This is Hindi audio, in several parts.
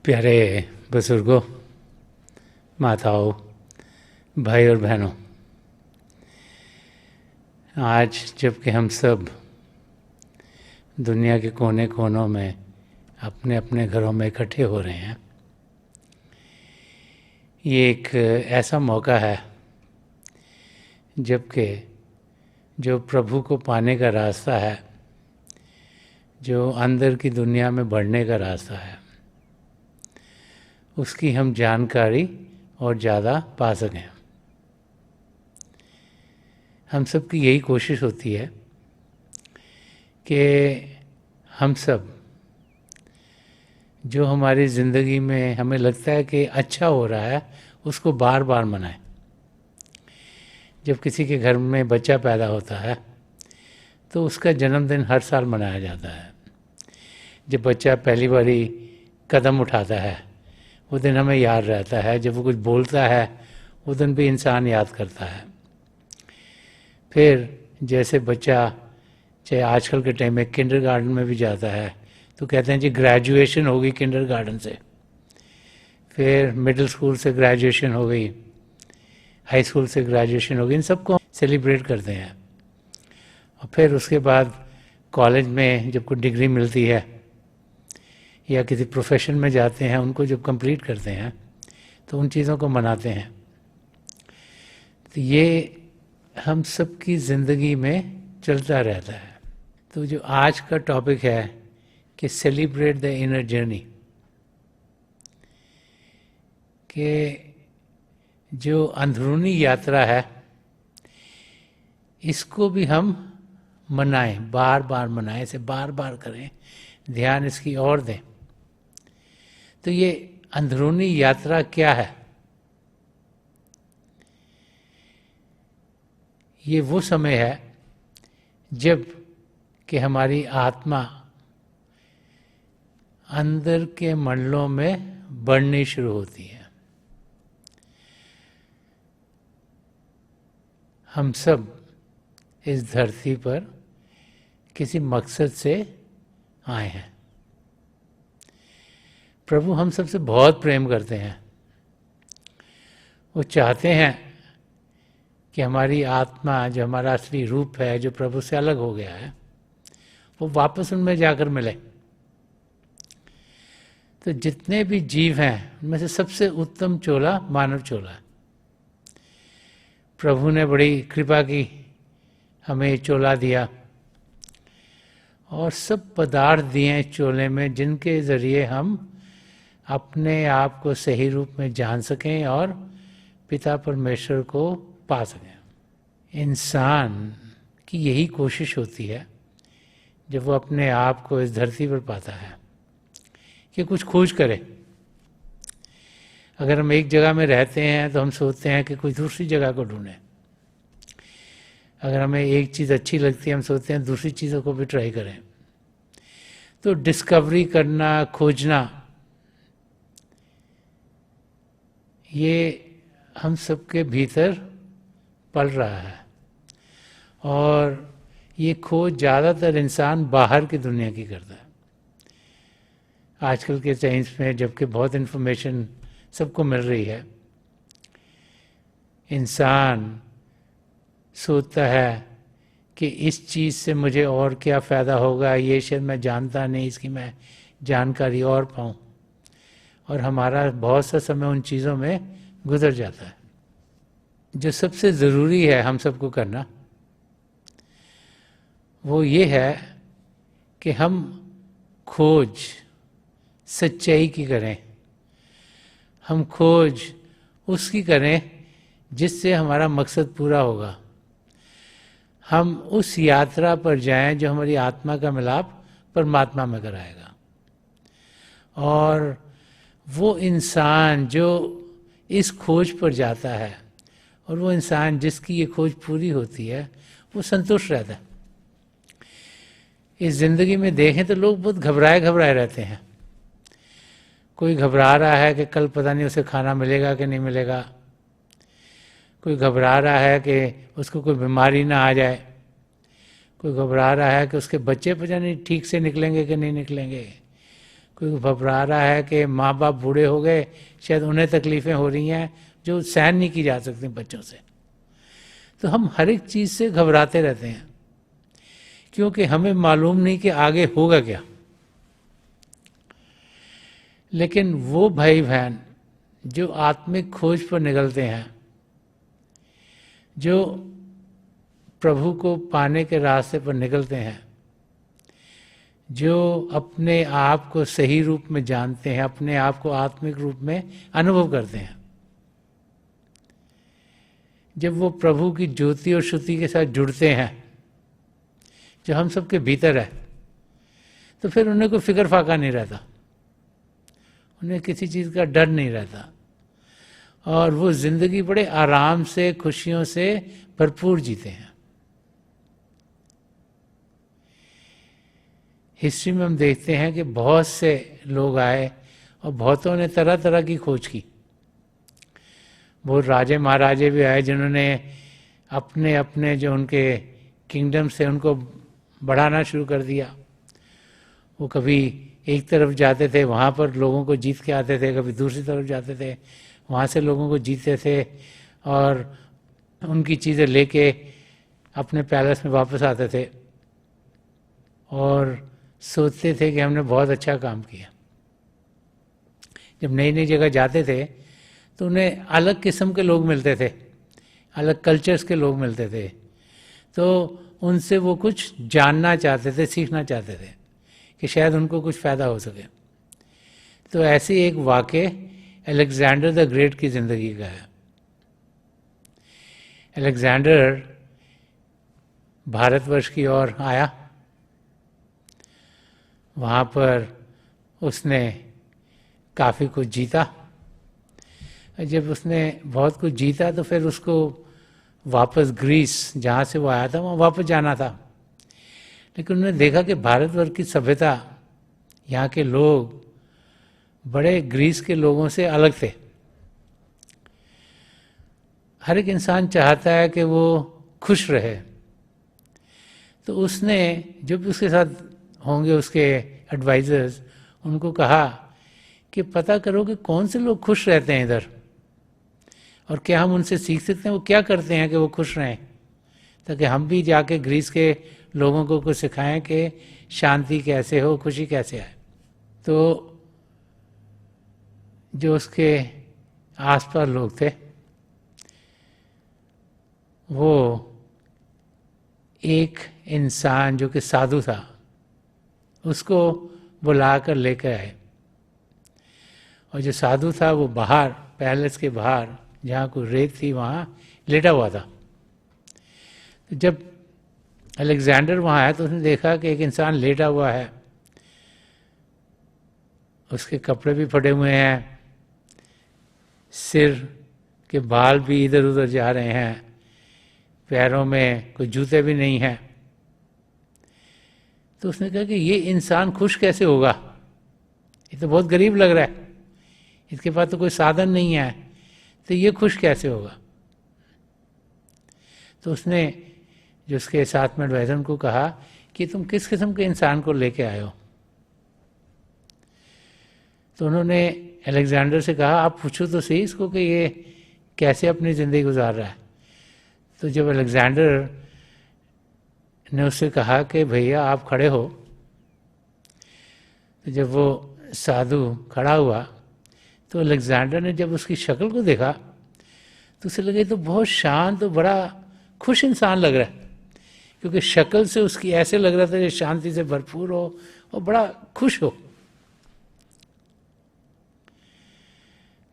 प्यारे बुजुर्गों, माताओं, भाई और बहनों, आज जबकि हम सब दुनिया के कोने कोनों में अपने अपने घरों में इकट्ठे हो रहे हैं, ये एक ऐसा मौका है जबकि जो प्रभु को पाने का रास्ता है, जो अंदर की दुनिया में बढ़ने का रास्ता है, उसकी हम जानकारी और ज़्यादा पा सकें। हम सब की यही कोशिश होती है कि हम सब जो हमारी ज़िंदगी में हमें लगता है कि अच्छा हो रहा है, उसको बार बार मनाएं। जब किसी के घर में बच्चा पैदा होता है तो उसका जन्मदिन हर साल मनाया जाता है। जब बच्चा पहली बारी कदम उठाता है वो दिन हमें याद रहता है। जब वो कुछ बोलता है वो दिन भी इंसान याद करता है। फिर जैसे बच्चा चाहे आजकल के टाइम में किंडरगार्टन में भी जाता है तो कहते हैं जी ग्रेजुएशन हो गई किंडरगार्टन से, फिर मिडिल स्कूल से ग्रेजुएशन हो गई, हाई स्कूल से ग्रेजुएशन हो गई, इन सबको सेलिब्रेट करते हैं। और फिर उसके बाद कॉलेज में जब कोई डिग्री मिलती है या किसी प्रोफेशन में जाते हैं, उनको जब कंप्लीट करते हैं तो उन चीज़ों को मनाते हैं। तो ये हम सब की ज़िंदगी में चलता रहता है। तो जो आज का टॉपिक है कि सेलिब्रेट द इनर जर्नी, कि जो अंदरूनी यात्रा है इसको भी हम मनाएं, बार बार मनाएं, इसे बार बार करें, ध्यान इसकी ओर दें। तो ये अंदरूनी यात्रा क्या है? ये वो समय है जब कि हमारी आत्मा अंदर के मंडलों में बढ़नी शुरू होती है। हम सब इस धरती पर किसी मकसद से आए हैं। प्रभु हम सबसे बहुत प्रेम करते हैं। वो चाहते हैं कि हमारी आत्मा, जो हमारा असली रूप है, जो प्रभु से अलग हो गया है, वो वापस उनमें जाकर मिले। तो जितने भी जीव हैं उनमें से सबसे उत्तम चोला मानव चोला है। प्रभु ने बड़ी कृपा की, हमें चोला दिया और सब पदार्थ दिए चोले में जिनके ज़रिए हम अपने आप को सही रूप में जान सकें और पिता परमेश्वर को पा सकें। इंसान की यही कोशिश होती है जब वो अपने आप को इस धरती पर पाता है कि कुछ खोज करे। अगर हम एक जगह में रहते हैं तो हम सोचते हैं कि कोई दूसरी जगह को ढूंढें। अगर हमें एक चीज़ अच्छी लगती है हम सोचते हैं दूसरी चीज़ों को भी ट्राई करें। तो डिस्कवरी करना, खोजना, ये हम सबके भीतर पल रहा है। और ये खोज ज़्यादातर इंसान बाहर की दुनिया की करता है। आजकल के साइंस में जबकि बहुत इन्फॉर्मेशन सबको मिल रही है, इंसान सोचता है कि इस चीज़ से मुझे और क्या फ़ायदा होगा, ये शायद मैं जानता नहीं, इसकी मैं जानकारी और पाऊँ। और हमारा बहुत सा समय उन चीज़ों में गुजर जाता है। जो सबसे ज़रूरी है हम सबको करना वो ये है कि हम खोज सच्चाई की करें। हम खोज उसकी करें जिससे हमारा मकसद पूरा होगा। हम उस यात्रा पर जाएं जो हमारी आत्मा का मिलाप परमात्मा में कराएगा। और वो इंसान जो इस खोज पर जाता है और वो इंसान जिसकी ये खोज पूरी होती है वो संतुष्ट रहता है। इस ज़िंदगी में देखें तो लोग बहुत घबराए घबराए रहते हैं। कोई घबरा रहा है कि कल पता नहीं उसे खाना मिलेगा कि नहीं मिलेगा, कोई घबरा रहा है कि उसको कोई बीमारी ना आ जाए, कोई घबरा रहा है कि उसके बच्चे पता नहीं ठीक से निकलेंगे कि नहीं निकलेंगे, कोई घबरा रहा है कि माँ बाप बूढ़े हो गए, शायद उन्हें तकलीफ़ें हो रही हैं जो सहन नहीं की जा सकती बच्चों से। तो हम हर एक चीज़ से घबराते रहते हैं, क्योंकि हमें मालूम नहीं कि आगे होगा क्या। लेकिन वो भाई बहन जो आत्मिक खोज पर निकलते हैं, जो प्रभु को पाने के रास्ते पर निकलते हैं, जो अपने आप को सही रूप में जानते हैं, अपने आप को आत्मिक रूप में अनुभव करते हैं, जब वो प्रभु की ज्योति और श्रुति के साथ जुड़ते हैं जो हम सबके भीतर है, तो फिर उन्हें कोई फिक्र फाका नहीं रहता, उन्हें किसी चीज़ का डर नहीं रहता, और वो ज़िंदगी बड़े आराम से, खुशियों से भरपूर जीते हैं। हिस्ट्री में हम देखते हैं कि बहुत से लोग आए और बहुतों ने तरह तरह की खोज की। बहुत राजे महाराजे भी आए जिन्होंने अपने अपने जो उनके किंगडम से उनको बढ़ाना शुरू कर दिया। वो कभी एक तरफ जाते थे, वहाँ पर लोगों को जीत के आते थे, कभी दूसरी तरफ जाते थे, वहाँ से लोगों को जीतते थे और उनकी चीज़ें लेके अपने पैलेस में वापस आते थे और सोचते थे कि हमने बहुत अच्छा काम किया। जब नई नई जगह जाते थे तो उन्हें अलग किस्म के लोग मिलते थे, अलग कल्चर्स के लोग मिलते थे, तो उनसे वो कुछ जानना चाहते थे, सीखना चाहते थे कि शायद उनको कुछ फ़ायदा हो सके। तो ऐसे एक वाक़े अलेक्जेंडर द ग्रेट की ज़िंदगी का है। अलेक्जेंडर भारतवर्ष की ओर आया, वहाँ पर उसने काफ़ी कुछ जीता। जब उसने बहुत कुछ जीता तो फिर उसको वापस ग्रीस, जहाँ से वो आया था, वहाँ वापस जाना था। लेकिन उन्होंने देखा कि भारतवर्ष की सभ्यता, यहाँ के लोग बड़े ग्रीस के लोगों से अलग थे। हर एक इंसान चाहता है कि वो खुश रहे, तो उसने जो भी उसके साथ होंगे उसके एडवाइज़र्स, उनको कहा कि पता करो कि कौन से लोग खुश रहते हैं इधर, और क्या हम उनसे सीख सकते हैं वो क्या करते हैं कि वो खुश रहें, ताकि हम भी जाके ग्रीस के लोगों को कुछ सिखाएं कि शांति कैसे हो, खुशी कैसे आए। तो जो उसके आसपास लोग थे वो एक इंसान जो कि साधु था उसको बुला कर लेकर आए, और जो साधु था वो बाहर, पैलेस के बाहर जहाँ कोई रेत थी वहाँ लेटा हुआ था। तो जब अलेक्जेंडर वहाँ आया तो उसने देखा कि एक इंसान लेटा हुआ है, उसके कपड़े भी फटे हुए हैं, सिर के बाल भी इधर उधर जा रहे हैं, पैरों में कोई जूते भी नहीं हैं। तो उसने कहा कि ये इंसान खुश कैसे होगा, ये तो बहुत गरीब लग रहा है, इसके पास तो कोई साधन नहीं है, तो ये खुश कैसे होगा। तो उसने जो उसके साथ में एडवाइजर को कहा कि तुम किस किस्म के इंसान को लेके आए हो। तो उन्होंने अलेक्जेंडर से कहा आप पूछो तो सही इसको कि ये कैसे अपनी ज़िंदगी गुजार रहा है। तो जब अलेक्जेंडर ने उससे कहा कि भैया आप खड़े हो, तो जब वो साधु खड़ा हुआ तो अलेक्जेंडर ने जब उसकी शक्ल को देखा तो उसे लगे तो बहुत शांत और बड़ा खुश इंसान लग रहा है, क्योंकि शक्ल से उसकी ऐसे लग रहा था कि शांति से भरपूर हो और बड़ा खुश हो।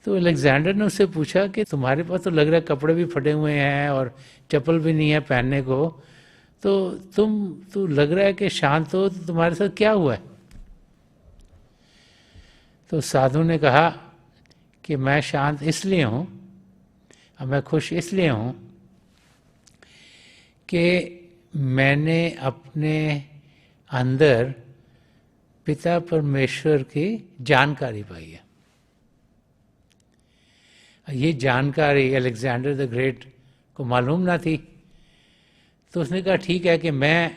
तो अलेक्जेंडर ने उससे पूछा कि तुम्हारे पास तो लग रहा है कपड़े भी फटे हुए हैं और चप्पल भी नहीं है पहनने को, तो तू लग रहा है कि शांत हो, तो तुम्हारे साथ क्या हुआ है। तो साधु ने कहा कि मैं शांत इसलिए हूँ और मैं खुश इसलिए हूँ कि मैंने अपने अंदर पिता परमेश्वर की जानकारी पाई है। ये जानकारी अलेक्जेंडर द ग्रेट को मालूम ना थी। तो उसने कहा ठीक है कि मैं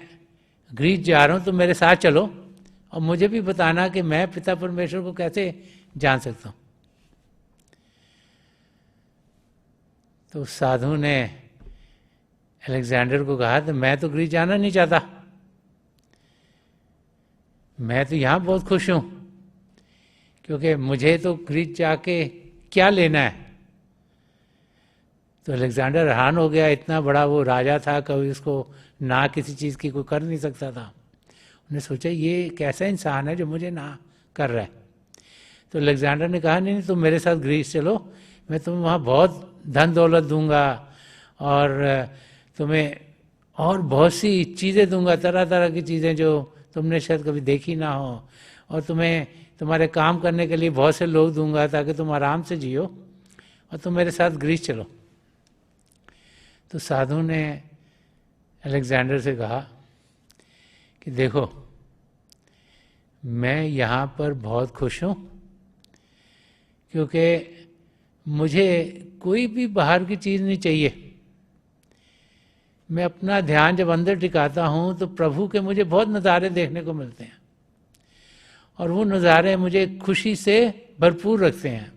ग्रीस जा रहा हूँ तो मेरे साथ चलो और मुझे भी बताना कि मैं पिता परमेश्वर को कैसे जान सकता हूँ। तो उस साधु ने अलेक्जेंडर को कहा तो मैं तो ग्रीस जाना नहीं चाहता, मैं तो यहाँ बहुत खुश हूँ, क्योंकि मुझे तो ग्रीस जाके क्या लेना है। तो अलेक्जेंडर हैरान हो गया, इतना बड़ा वो राजा था, कभी उसको ना किसी चीज़ की कोई कर नहीं सकता था। उन्हें सोचा ये कैसा इंसान है जो मुझे ना कर रहा है। तो अलेक्जेंडर ने कहा नहीं नहीं, तुम मेरे साथ ग्रीस चलो, मैं तुम्हें वहाँ बहुत धन दौलत दूंगा और तुम्हें और बहुत सी चीज़ें दूंगा, तरह तरह की चीज़ें जो तुमने शायद कभी देखी ना हो, और तुम्हें तुम्हारे काम करने के लिए बहुत से लोग दूंगा ताकि तुम आराम से जियो, और तुम मेरे साथ ग्रीस चलो। तो साधु ने अलेक्जेंडर से कहा कि देखो मैं यहाँ पर बहुत खुश हूँ, क्योंकि मुझे कोई भी बाहर की चीज़ नहीं चाहिए। मैं अपना ध्यान जब अंदर टिकाता हूँ तो प्रभु के मुझे बहुत नज़ारे देखने को मिलते हैं, और वो नज़ारे मुझे खुशी से भरपूर रखते हैं,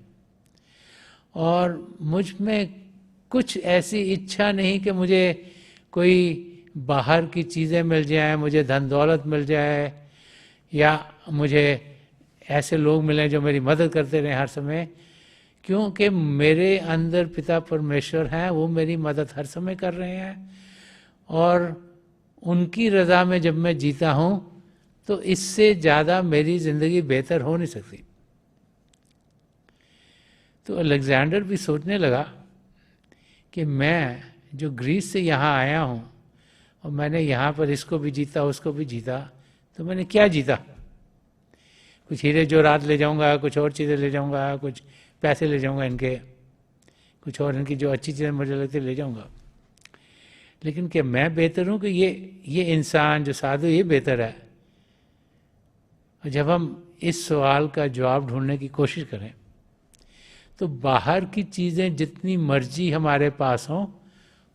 और मुझ में कुछ ऐसी इच्छा नहीं कि मुझे कोई बाहर की चीज़ें मिल जाए, मुझे धन दौलत मिल जाए, या मुझे ऐसे लोग मिलें जो मेरी मदद करते रहें हर समय, क्योंकि मेरे अंदर पिता परमेश्वर हैं, वो मेरी मदद हर समय कर रहे हैं, और उनकी रज़ा में जब मैं जीता हूँ तो इससे ज़्यादा मेरी ज़िंदगी बेहतर हो नहीं सकती। तो अलेक्जेंडर भी सोचने लगा कि मैं जो ग्रीस से यहाँ आया हूँ और मैंने यहाँ पर इसको भी जीता उसको भी जीता, तो मैंने क्या जीता? कुछ हीरे जोरात ले जाऊँगा, कुछ और चीज़ें ले जाऊँगा, कुछ पैसे ले जाऊँगा इनके, कुछ और इनकी जो अच्छी चीज़ें मुझे लगती ले जाऊँगा, लेकिन क्या मैं बेहतर हूँ कि ये इंसान जो साधु ये बेहतर है? और जब हम इस सवाल का जवाब ढूंढने की कोशिश करें तो बाहर की चीज़ें जितनी मर्जी हमारे पास हों,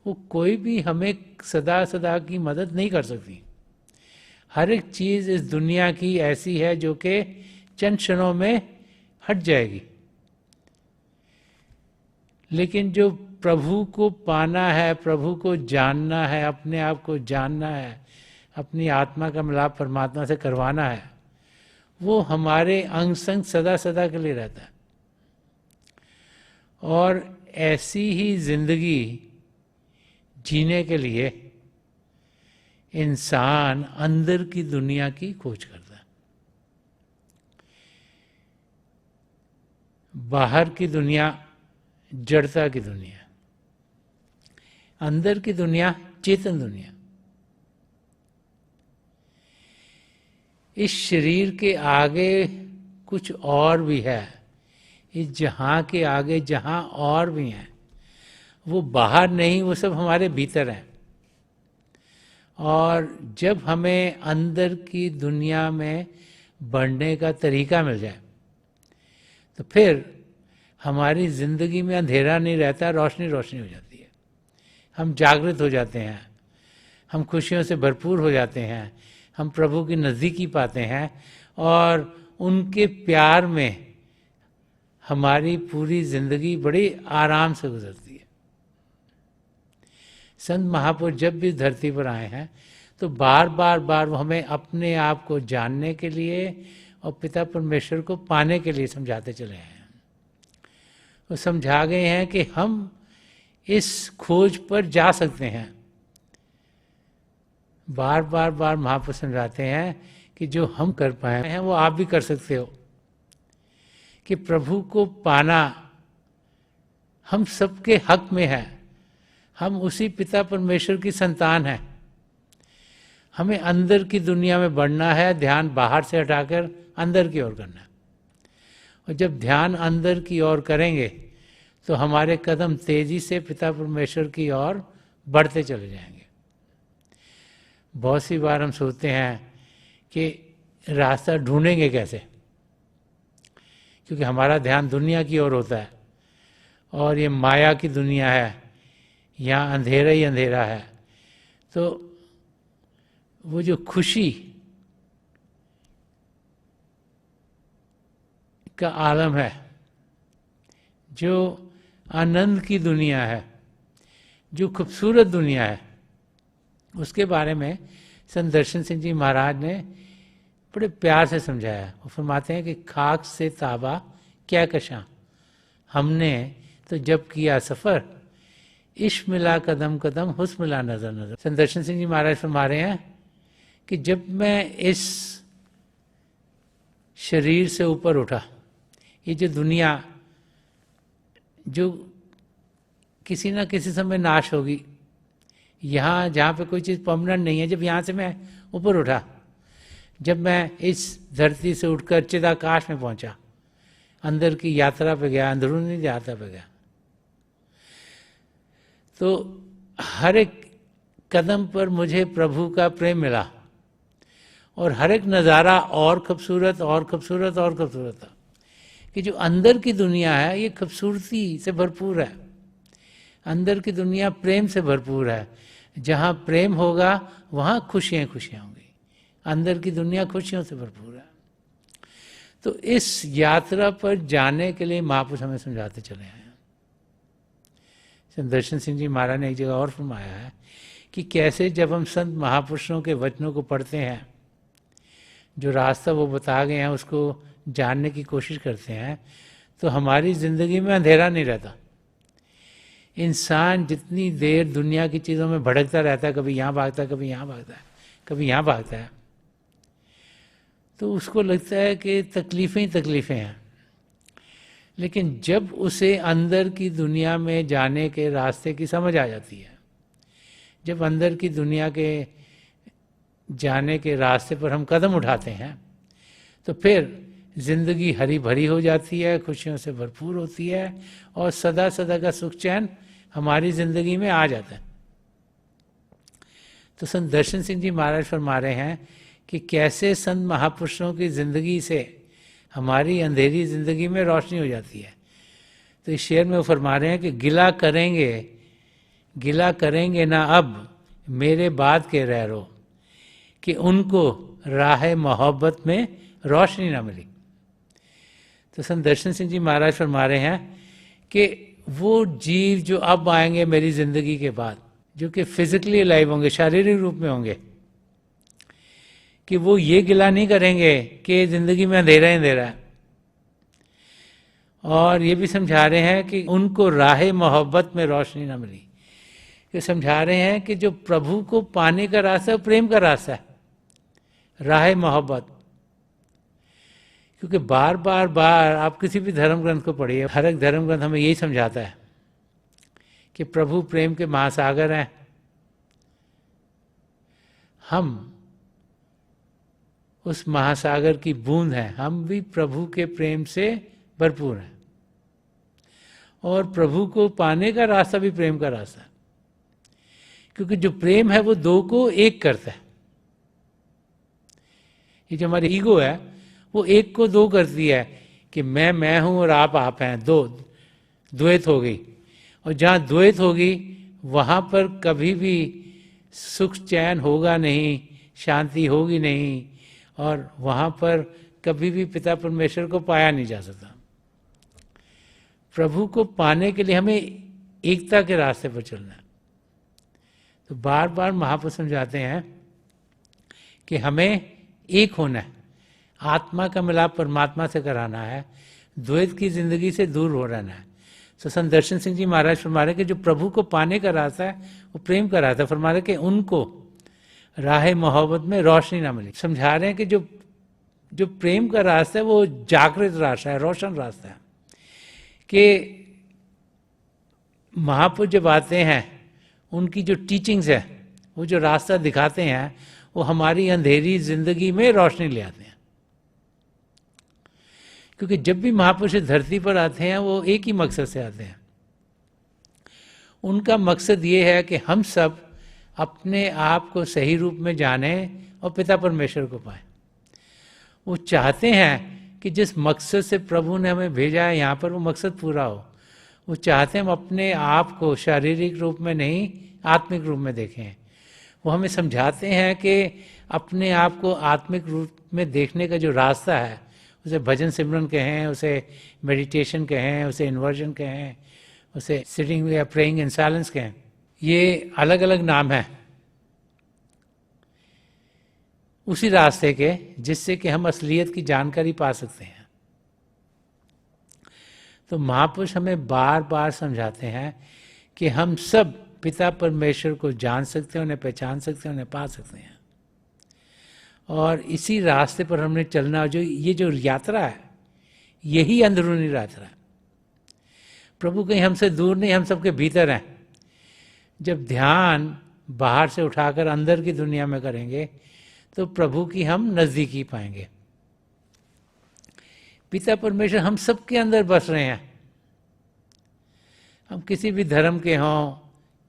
वो कोई भी हमें सदा सदा की मदद नहीं कर सकती। हर एक चीज़ इस दुनिया की ऐसी है जो कि चंद क्षणों में हट जाएगी, लेकिन जो प्रभु को पाना है, प्रभु को जानना है, अपने आप को जानना है, अपनी आत्मा का मिलाप परमात्मा से करवाना है, वो हमारे अंग संग सदा सदा के लिए रहता है। और ऐसी ही जिंदगी जीने के लिए इंसान अंदर की दुनिया की खोज करता है। बाहर की दुनिया जड़ता की दुनिया, अंदर की दुनिया चेतन दुनिया। इस शरीर के आगे कुछ और भी है, इस जहां के आगे जहां और भी हैं, वो बाहर नहीं, वो सब हमारे भीतर हैं। और जब हमें अंदर की दुनिया में बढ़ने का तरीका मिल जाए तो फिर हमारी जिंदगी में अंधेरा नहीं रहता, रोशनी रोशनी हो जाती है। हम जागृत हो जाते हैं, हम खुशियों से भरपूर हो जाते हैं, हम प्रभु की नज़दीकी पाते हैं, और उनके प्यार में हमारी पूरी जिंदगी बड़ी आराम से गुजरती है। संत महापुरुष जब भी धरती पर आए हैं तो बार बार वो हमें अपने आप को जानने के लिए और पिता परमेश्वर को पाने के लिए समझाते चले हैं। वो समझा गए हैं कि हम इस खोज पर जा सकते हैं। बार बार महापुरुष समझाते हैं कि जो हम कर पाए हैं वो आप भी कर सकते हो, कि प्रभु को पाना हम सबके हक में है। हम उसी पिता परमेश्वर की संतान हैं। हमें अंदर की दुनिया में बढ़ना है, ध्यान बाहर से हटाकर अंदर की ओर करना है। और जब ध्यान अंदर की ओर करेंगे तो हमारे कदम तेजी से पिता परमेश्वर की ओर बढ़ते चले जाएंगे। बहुत सी बार हम सोचते हैं कि रास्ता ढूंढेंगे कैसे, क्योंकि हमारा ध्यान दुनिया की ओर होता है और ये माया की दुनिया है, यहाँ अंधेरा ही अंधेरा है। तो वो जो खुशी का आलम है, जो आनंद की दुनिया है, जो खूबसूरत दुनिया है, उसके बारे में संत दर्शन सिंह जी महाराज ने बड़े प्यार से समझाया। वो फरमाते हैं कि खाक से ताबा क्या कशा, हमने तो जब किया सफ़र, इश्क मिला कदम कदम, हुस्न मिला नज़र नज़र। संत दर्शन सिंह जी महाराज फरमा रहे हैं कि जब मैं इस शरीर से ऊपर उठा, ये जो दुनिया जो किसी ना किसी समय नाश होगी, यहाँ जहाँ पे कोई चीज़ परमानेंट नहीं है, जब यहाँ से मैं ऊपर उठा, जब मैं इस धरती से उठकर चिदाकाश में पहुँचा, अंदर की यात्रा पे गया, अंदरूनी यात्रा पे गया, तो हर एक कदम पर मुझे प्रभु का प्रेम मिला और हर एक नज़ारा और खूबसूरत और खूबसूरत और खूबसूरत था। कि जो अंदर की दुनिया है ये खूबसूरती से भरपूर है, अंदर की दुनिया प्रेम से भरपूर है। जहाँ प्रेम होगा वहाँ खुशियाँ खुशियाँ होंगी, अंदर की दुनिया खुशियों से भरपूर है। तो इस यात्रा पर जाने के लिए महापुरुष हमें समझाते चले आए हैं। संत दर्शन सिंह जी महाराज ने एक जगह और फरमाया है कि कैसे जब हम संत महापुरुषों के वचनों को पढ़ते हैं, जो रास्ता वो बता गए हैं उसको जानने की कोशिश करते हैं, तो हमारी ज़िंदगी में अंधेरा नहीं रहता। इंसान जितनी देर दुनिया की चीज़ों में भटकता रहता है, कभी यहाँ भागता है, कभी यहाँ भागता है, कभी यहाँ भागता है, तो उसको लगता है कि तकलीफ़ें ही तकलीफ़ें हैं। लेकिन जब उसे अंदर की दुनिया में जाने के रास्ते की समझ आ जाती है, जब अंदर की दुनिया के जाने के रास्ते पर हम कदम उठाते हैं, तो फिर ज़िंदगी हरी भरी हो जाती है, खुशियों से भरपूर होती है और सदा सदा का सुख चैन हमारी ज़िंदगी में आ जाता है। तो संत दर्शन सिंह जी महाराज फरमा रहे हैं कि कैसे संत महापुरुषों की ज़िंदगी से हमारी अंधेरी ज़िंदगी में रोशनी हो जाती है। तो इस शेर में वो फरमा रहे हैं कि गिला करेंगे ना अब मेरे बाद के रहरो, कि उनको राह मोहब्बत में रोशनी ना मिली। तो संत दर्शन सिंह जी महाराज फरमा रहे हैं कि वो जीव जो अब आएंगे मेरी ज़िंदगी के बाद, जो कि फिजिकली लाइव होंगे, शारीरिक रूप में होंगे, कि वो ये गिला नहीं करेंगे कि ज़िंदगी में अंधेरा ही अंधेरा है। और ये भी समझा रहे हैं कि उनको राह मोहब्बत में रोशनी ना मिली। ये समझा रहे हैं कि जो प्रभु को पाने का रास्ता है वो प्रेम का रास्ता है, राह मोहब्बत। क्योंकि बार बार आप किसी भी धर्म ग्रंथ को पढ़िए, हर एक धर्म ग्रंथ हमें यही समझाता है कि प्रभु प्रेम के महासागर हैं, हम उस महासागर की बूंद हैं, हम भी प्रभु के प्रेम से भरपूर हैं। और प्रभु को पाने का रास्ता भी प्रेम का रास्ता है, क्योंकि जो प्रेम है वो दो को एक करता है। ये जो हमारी ईगो है वो एक को दो करती है कि मैं हूं और आप हैं, दो द्वैत हो गई। और जहाँ द्वैत होगी वहाँ पर कभी भी सुख चैन होगा नहीं, शांति होगी नहीं, और वहाँ पर कभी भी पिता परमेश्वर को पाया नहीं जा सकता। प्रभु को पाने के लिए हमें एकता के रास्ते पर चलना है। तो बार बार महापुरुष समझाते हैं कि हमें एक होना है, आत्मा का मिलाप परमात्मा से कराना है, द्वैत की जिंदगी से दूर हो रहना है। तो संत दर्शन सिंह जी महाराज फरमा रहे कि जो प्रभु को पाने का रास्ता है वो प्रेम का रास्ता। फरमा रहे कि उनको राह मोहब्बत में रोशनी ना मिली। समझा रहे हैं कि जो प्रेम का रास्ता है वो जागृत रास्ता है, रोशन रास्ता है। कि महापुरुष जब आते हैं उनकी जो टीचिंग्स है, वो जो रास्ता दिखाते हैं, वो हमारी अंधेरी जिंदगी में रोशनी ले आते हैं। क्योंकि जब भी महापुरुष धरती पर आते हैं वो एक ही मकसद से आते हैं। उनका मकसद ये है कि हम सब अपने आप को सही रूप में जानें और पिता परमेश्वर को पाएं। वो चाहते हैं कि जिस मकसद से प्रभु ने हमें भेजा है यहाँ पर, वो मकसद पूरा हो। वो चाहते हैं हम अपने आप को शारीरिक रूप में नहीं, आत्मिक रूप में देखें। वो हमें समझाते हैं कि अपने आप को आत्मिक रूप में देखने का जो रास्ता है उसे भजन सिमरन कहें, उसे मेडिटेशन कहें, उसे इन्वर्जन कहें, उसे सिटिंग या प्रेइंग इन साइलेंस कहें, ये अलग अलग नाम हैं उसी रास्ते के जिससे कि हम असलियत की जानकारी पा सकते हैं। तो महापुरुष हमें बार बार समझाते हैं कि हम सब पिता परमेश्वर को जान सकते हैं, उन्हें पहचान सकते हैं, उन्हें पा सकते हैं। और इसी रास्ते पर हमने चलना, जो ये जो यात्रा है यही अंदरूनी यात्रा है। प्रभु कहीं हमसे दूर नहीं, हम सबके भीतर हैं। जब ध्यान बाहर से उठाकर अंदर की दुनिया में करेंगे तो प्रभु की हम नज़दीकी पाएंगे। पिता परमेश्वर हम सबके अंदर बस रहे हैं। हम किसी भी धर्म के हों,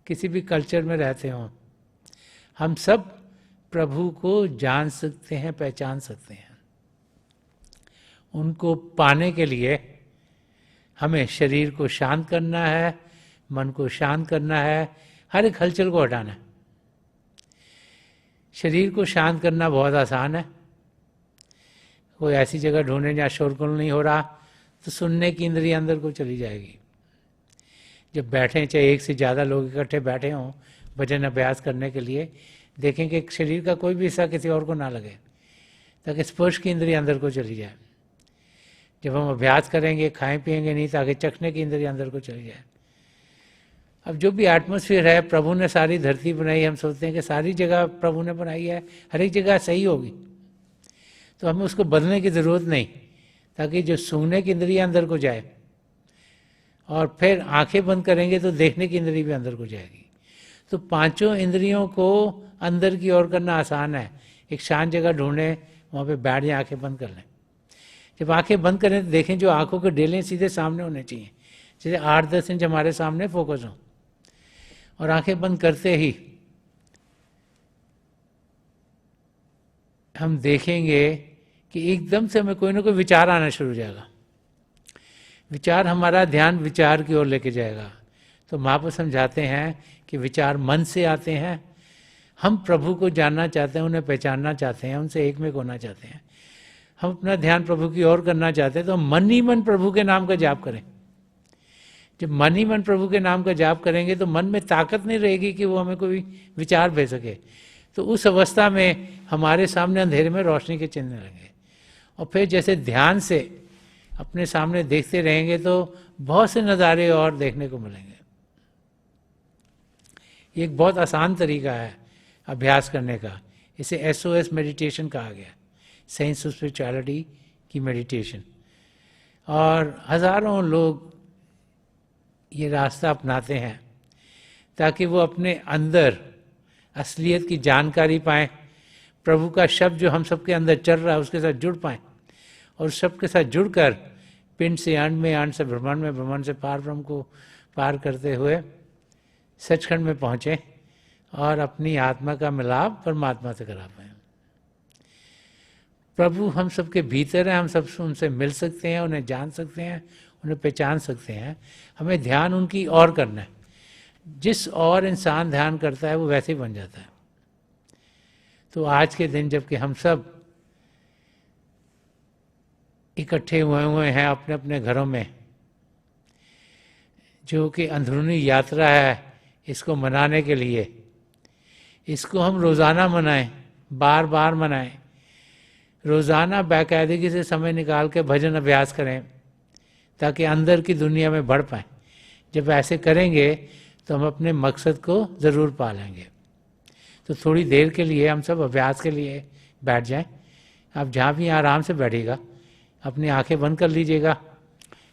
किसी भी कल्चर में रहते हों, हम सब प्रभु को जान सकते हैं, पहचान सकते हैं। उनको पाने के लिए हमें शरीर को शांत करना है, मन को शांत करना है, हर एक हलचल को हटाना है। शरीर को शांत करना बहुत आसान है। कोई ऐसी जगह ढूंढे जहाँ शोरगुल नहीं हो रहा, तो सुनने की इंद्रिय अंदर को चली जाएगी। जब बैठें, चाहे एक से ज़्यादा लोग इकट्ठे बैठे हों भजन अभ्यास करने के लिए, देखें कि शरीर का कोई भी हिस्सा किसी और को ना लगे, ताकि स्पर्श की इंद्रिय अंदर को चली जाए। जब हम अभ्यास करेंगे, खाएं पिएंगे नहीं, ताकि चखने की इंद्रिय अंदर को चली जाए। अब जो भी एटमॉस्फेयर है, प्रभु ने सारी धरती बनाई, हम सोचते हैं कि सारी जगह प्रभु ने बनाई है, हर एक जगह सही होगी, तो हमें उसको बदलने की ज़रूरत नहीं, ताकि जो सूंघने की इंद्रिय अंदर को जाए, और फिर आंखें बंद करेंगे तो देखने की इंद्रिय भी अंदर को जाएगी। तो पांचों इंद्रियों को अंदर की ओर करना आसान है। एक शांत जगह ढूंढें, वहाँ पे बैठ जाए, आंखें बंद कर लें। जब आंखें बंद करें तो देखें जो आंखों के डेलें सीधे सामने होने चाहिए, जैसे 8-10 इंच हमारे सामने फोकस हो। और आंखें बंद करते ही हम देखेंगे कि एकदम से हमें कोई ना कोई विचार आना शुरू हो जाएगा। विचार हमारा ध्यान विचार की ओर लेके जाएगा। तो महापुरुष समझाते हैं कि विचार मन से आते हैं। हम प्रभु को जानना चाहते हैं, उन्हें पहचानना चाहते हैं, उनसे एक में होना चाहते हैं, हम अपना ध्यान प्रभु की ओर करना चाहते हैं, तो हम मन ही मन प्रभु के नाम का जाप करें। जब मन ही मन प्रभु के नाम का जाप करेंगे तो मन में ताकत नहीं रहेगी कि वो हमें कोई विचार भेज सके। तो उस अवस्था में हमारे सामने अंधेरे में रोशनी के चिन्ह लगेंगे। और फिर जैसे ध्यान से अपने सामने देखते रहेंगे तो बहुत से नज़ारे और देखने को मिलेंगे। ये एक बहुत आसान तरीका है अभ्यास करने का। इसे SOS मेडिटेशन कहा गया, साइंस ऑफ स्पिरिचुअलिटी की मेडिटेशन। और हज़ारों लोग ये रास्ता अपनाते हैं ताकि वो अपने अंदर असलियत की जानकारी पाएँ, प्रभु का शब्द जो हम सबके अंदर चल रहा है उसके साथ जुड़ पाएँ, और उस शब्द के साथ जुड़कर पिंड से अंड में, अंड से ब्रह्मांड में, ब्रह्मांड से पार ब्रह्म को पार करते हुए सचखंड में पहुँचें और अपनी आत्मा का मिलाप परमात्मा से करा पाएँ। प्रभु हम सबके भीतर हैं, हम सब उनसे मिल सकते हैं, उन्हें जान सकते हैं, उन्हें पहचान सकते हैं। हमें ध्यान उनकी और करना है। जिस और इंसान ध्यान करता है वो वैसे ही बन जाता है। तो आज के दिन जबकि हम सब इकट्ठे हुए हैं अपने अपने घरों में, जो कि अंदरूनी यात्रा है, इसको मनाने के लिए, इसको हम रोज़ाना मनाएं, बार बार मनाएं। रोज़ाना बाकायदगी से समय निकाल के भजन अभ्यास करें ताकि अंदर की दुनिया में बढ़ पाएँ। जब ऐसे करेंगे तो हम अपने मकसद को ज़रूर पा लेंगे। तो थोड़ी देर के लिए हम सब अभ्यास के लिए बैठ जाएं। आप जहाँ भी आराम से बैठिएगा, अपनी आंखें बंद कर लीजिएगा।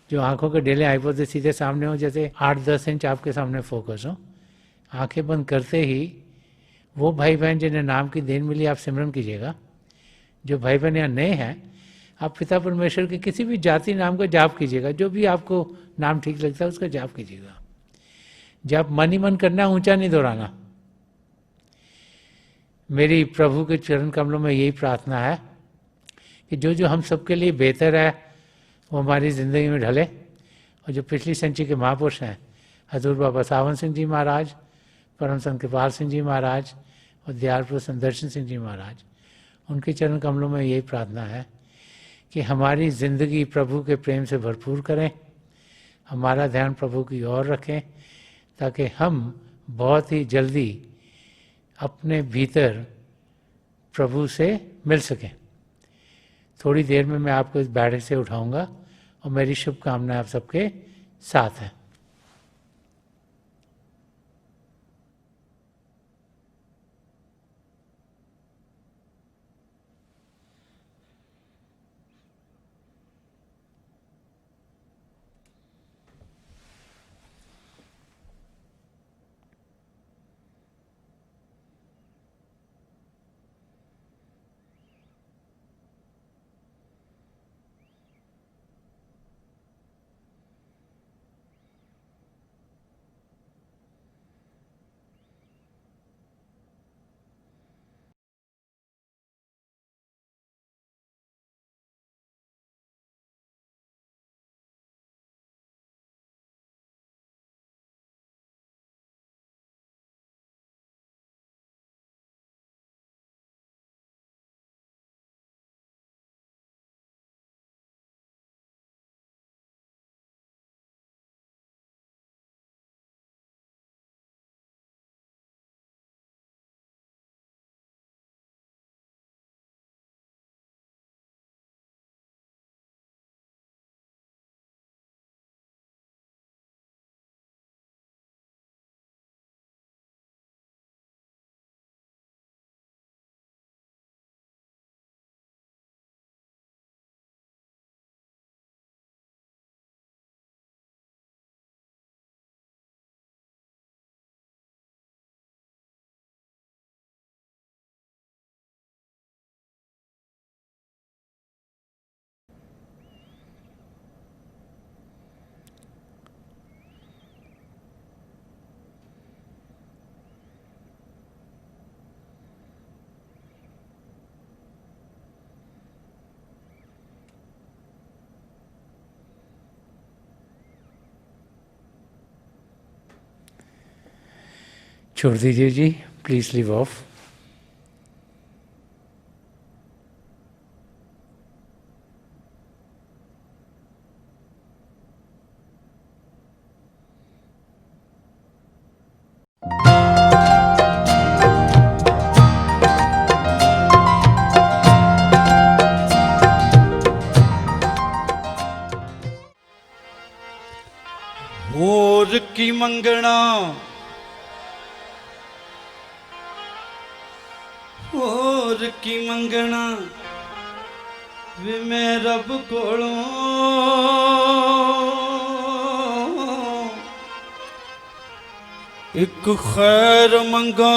जो आंखों के डेले आईब्रो से सीधे सामने हो, जैसे 8-10 इंच आपके सामने फोकस हो। आंखें बंद करते ही वो भाई बहन जिन्हें नाम की देन मिली आप सिमरन कीजिएगा। जो भाई बहन यहाँ नए हैं, आप पिता परमेश्वर के किसी भी जाति नाम का जाप कीजिएगा। जो भी आपको नाम ठीक लगता है उसका जाप कीजिएगा। जाप मन ही मन करना, ऊंचा नहीं दोहराना। मेरी प्रभु के चरण कमलों में यही प्रार्थना है कि जो जो हम सबके लिए बेहतर है वो हमारी ज़िंदगी में ढले। और जो पिछली संचि के महापुरुष हैं, हजूर बाबा सावन सिंह जी महाराज, परम संत कृपाल सिंह जी महाराज और दयालपुर संत दर्शन सिंह जी महाराज, उनके चरण कमलों में यही प्रार्थना है कि हमारी ज़िंदगी प्रभु के प्रेम से भरपूर करें, हमारा ध्यान प्रभु की ओर रखें, ताकि हम बहुत ही जल्दी अपने भीतर प्रभु से मिल सकें। थोड़ी देर में मैं आपको इस बैठक से उठाऊंगा और मेरी शुभकामनाएं आप सबके साथ हैं। छोड़ दीजिए जी, प्लीज़ लीव ऑफ। होर की मंगना होर की मंगना वे मैं रब कोलों एक खैर मंगा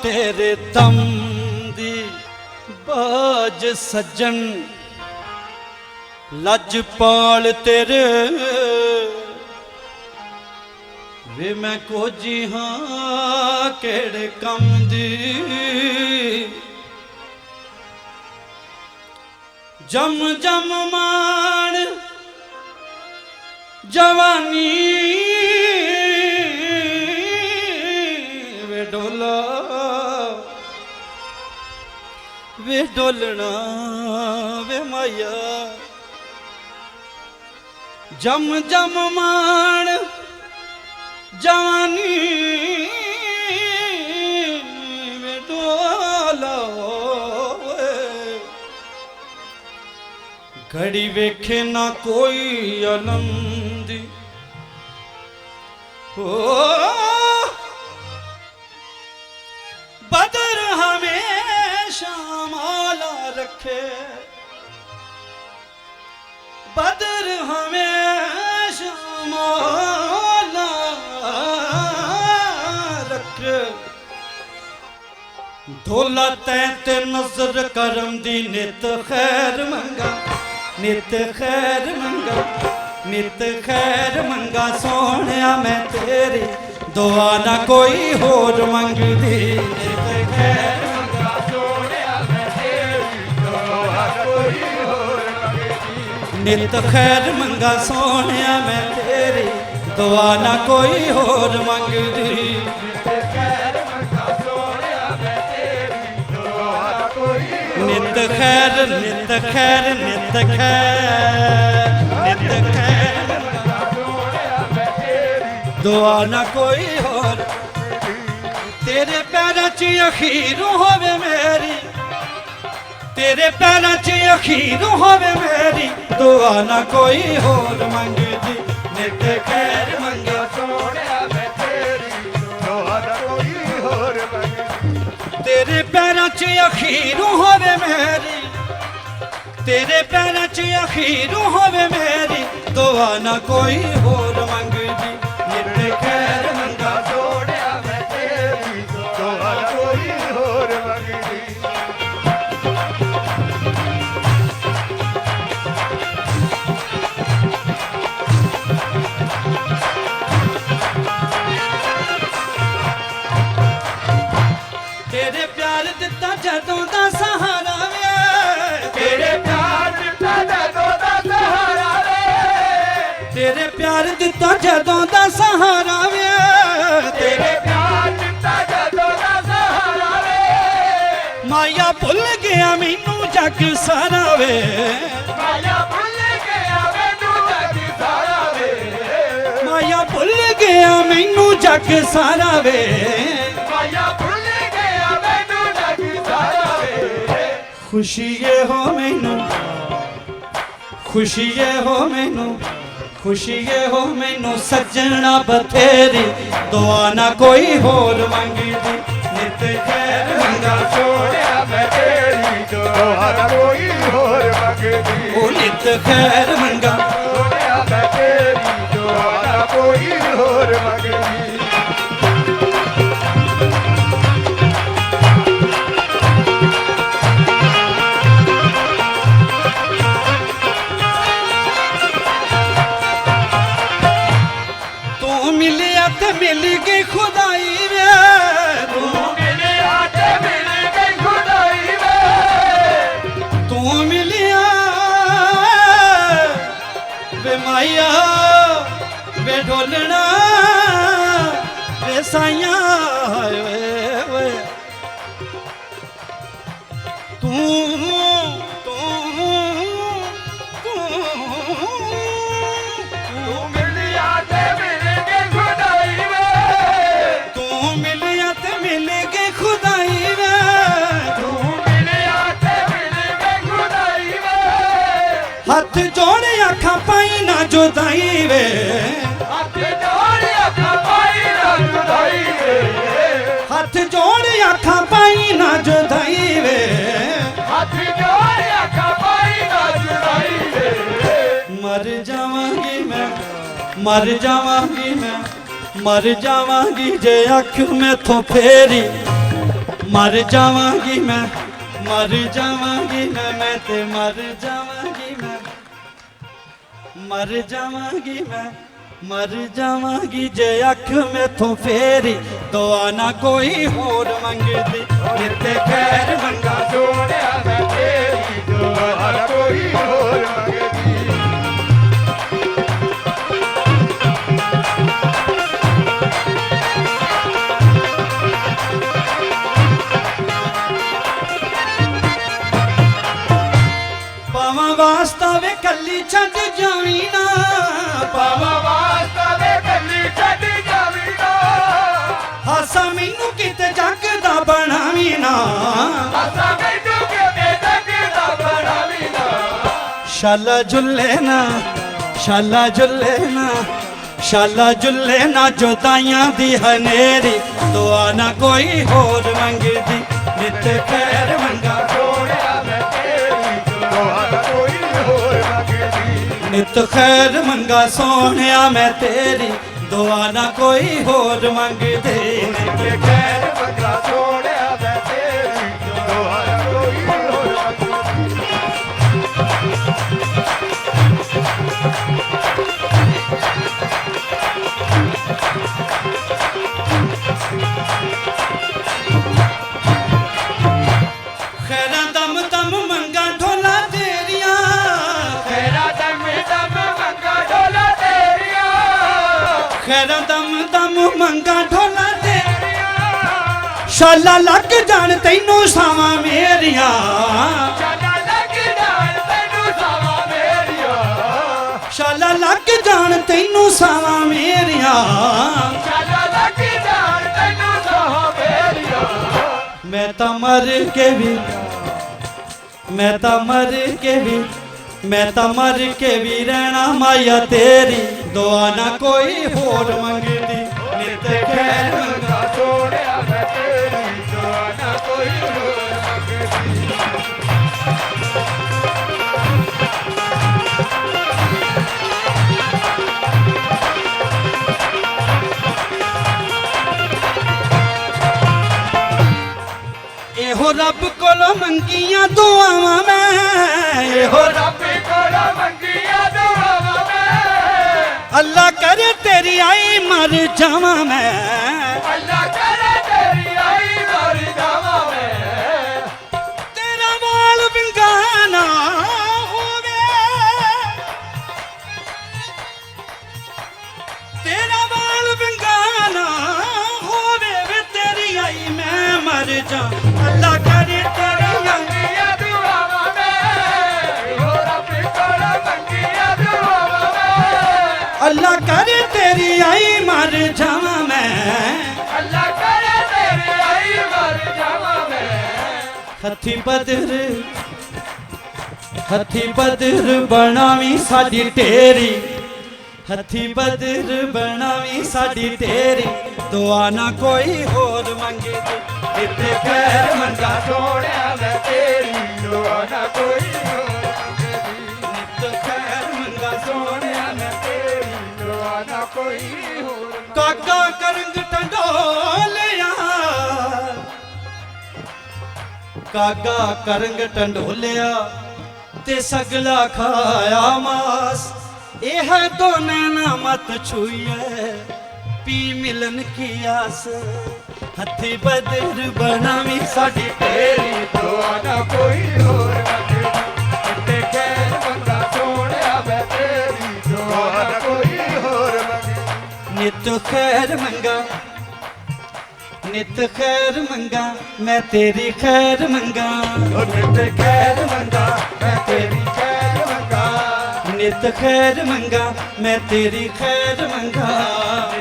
तेरे दम दी बाज सज्जन लजपाल तेरे वे मैं खोजी हाँ केड़े कम दी जम जम मान जवानी वे डोलना वे माया जम जम मान जवानी में डोला घड़ी वेखे ना कोई अलंदी ओ बदर हमेशा माला रखे बदर हमेशा माला ढोला तैते नजर करम दी नित खैर मंगा नित खैर मंगा नित खैर मंगा सोनिया मैं तेरी दुआ ना कोई होर मंगदी नित खैर मंगा सोनिया मैं तेरी दुआ कोई होर मंगदी नित खैर मंगा सोनिया मैं तेरी दुआ ना कोई होर मंगदी नित खैर नित खैर नित खैर नित खैर दुआ ना कोई होर तेरे पैरों च अखीर होवे मेरी तेरे पैरों च अखीर होवे मेरी दुआ ना कोई होर मंगदी नित खैर मंगा सोहणिया मैं तेरी दुआ ना कोई होर मंगदी तेरे पैरों च अखीर होवे मेरी तेरे पैरों च अखीर होवे मेरी दुआ ना कोई होर मंगदी नित खैर मंगा सोहणिया मैं तेरी दुआ ना कोई होर मंगदी तेरे प्यार दिता जदों दा सहारा वे तेरे प्यार दिता जदों दा सहारा वे तेरे प्यार दिता जदों दा सहारा वे तेरे प्यार दिता जदों दा सहारा वे माया भुल गया मैनू जग सारा वे माया भुल गया मैनू जग सारा वे माया भुल गया मैनू जग सारा वे माया खुशी ये हो मैनू खुशी ये हो मैनू खुशी ये हो मैनू सजना बथेरी दुआ ना कोई होर मंगदी नित खैर मंगा सोहणिया मैं तेरी दुआ ना कोई होर मंगदी ओ नित खैर मंगा सोहणिया मैं तेरी दुआ ना कोई होर मंगदी मिल गई खुदाई वे तू मिलिया ते मिल गई खुदाई वे तू मिलिया वे माया वे ढोलना वे साइया वे तू हाथ जोड़े आखा पाई ना जुदाई वे हाथ जोड़े आखा पाई ना जुदाई वे हाथ जोड़े आखा पाई ना जुदाई वे हाथ जोड़े आखा पाई ना जुदाई वे मर जावांगी मैं मर जावांगी मैं मर जावांगी जे अख में तो फेरी मर जावांगी मैं ते मर जावांगी मर जावांगी जे अख में तो फेरी दुआ ना कोई होर मंगदी नित खैर मंगा सोहणिया मैं तेरी दुआ ना कोई होर मंगदी वास्ता वे कली छड़ जावी ना पावा वास्ता वे कली छड़ जावी ना हासा मैनू किते जग दा बनावी ना हासा मैनू किते जग दा बनावी ना शाला झुल्ले ना शाला झुल्ले ना शाला झुल्ले ना जुदाइयां दी हनेरी दुआ ना कोई होर मंगदी नित खैर मंगा सोहणिया मैं तेरी दुआ ना कोई होर मंगदी नित खैर मंगा सोहणिया मैं तेरी दुआ ना कोई होर मंगदी नित खैर मंगा सोहणिया मैं तेरी दुआ ना कोई होर मंगदी खैरा दम दम मंगा ढोला तेरिया खैरा दम दम मंगा ढोला तेरिया खैरा दम दम मंगा ढोला तेरिया शाला लग जान तैनू सावां मेरिया तैनू सावा मेरिया मैं तो मर के भी मैं तो मर के भी मैं तो मर के भी रहना माया तेरी दुआ ना कोई होर मंगदी नित खैर मंगा सोहणिया मैं तेरी दुआ ना कोई होर मंगदी एहो रब कोलो मंगिया दुआवां मैं एहो रब कोलो मंगिया दुआवां मैं अल्लाह करे तेरी आई मर जावां मैं अल्लाह करे तेरी आई मर जावां मैं तेरा वाल विंगाना होवे तेरा वाल विंगाना होवे वे तेरी आई मैं मर जा अल्लाह करे तेरी मंगिया दुआवां मैं ओ रब कोलो मंगिया दुआवां मैं अल्लाह करे तेरी आई मर जावां मैं अल्लाह करे तेरी आई मर जावां मैं हथी बदर बनावी साडी तेरी हथी बदर बनावी साडी तेरी दुआ ना कोई होर मंगे नित खैर मंगा सोहणिया मैं तेरी दुआ ना कोई होर मंगदी नित खैर मंगा सोहणिया मैं तेरी दुआ ना कोई होर काका करंग टंडोलिया काका करंग टंडोलिया ते सगला खाया मास यह तो नैना मत छुइए पी मिलन की आस हथी बदर बनावी साडी तेरी दुआ ना कोई होर मंगदी खैर मंगा सोहणिया मैं तेरी दुआ ना कोई होर मंगदी नित खैर मंगा मैं तेरी खैर मंगा नित खैर मंगा मैं तेरी खैर मंगा नित खैर मंगा मैं तेरी खैर मंगा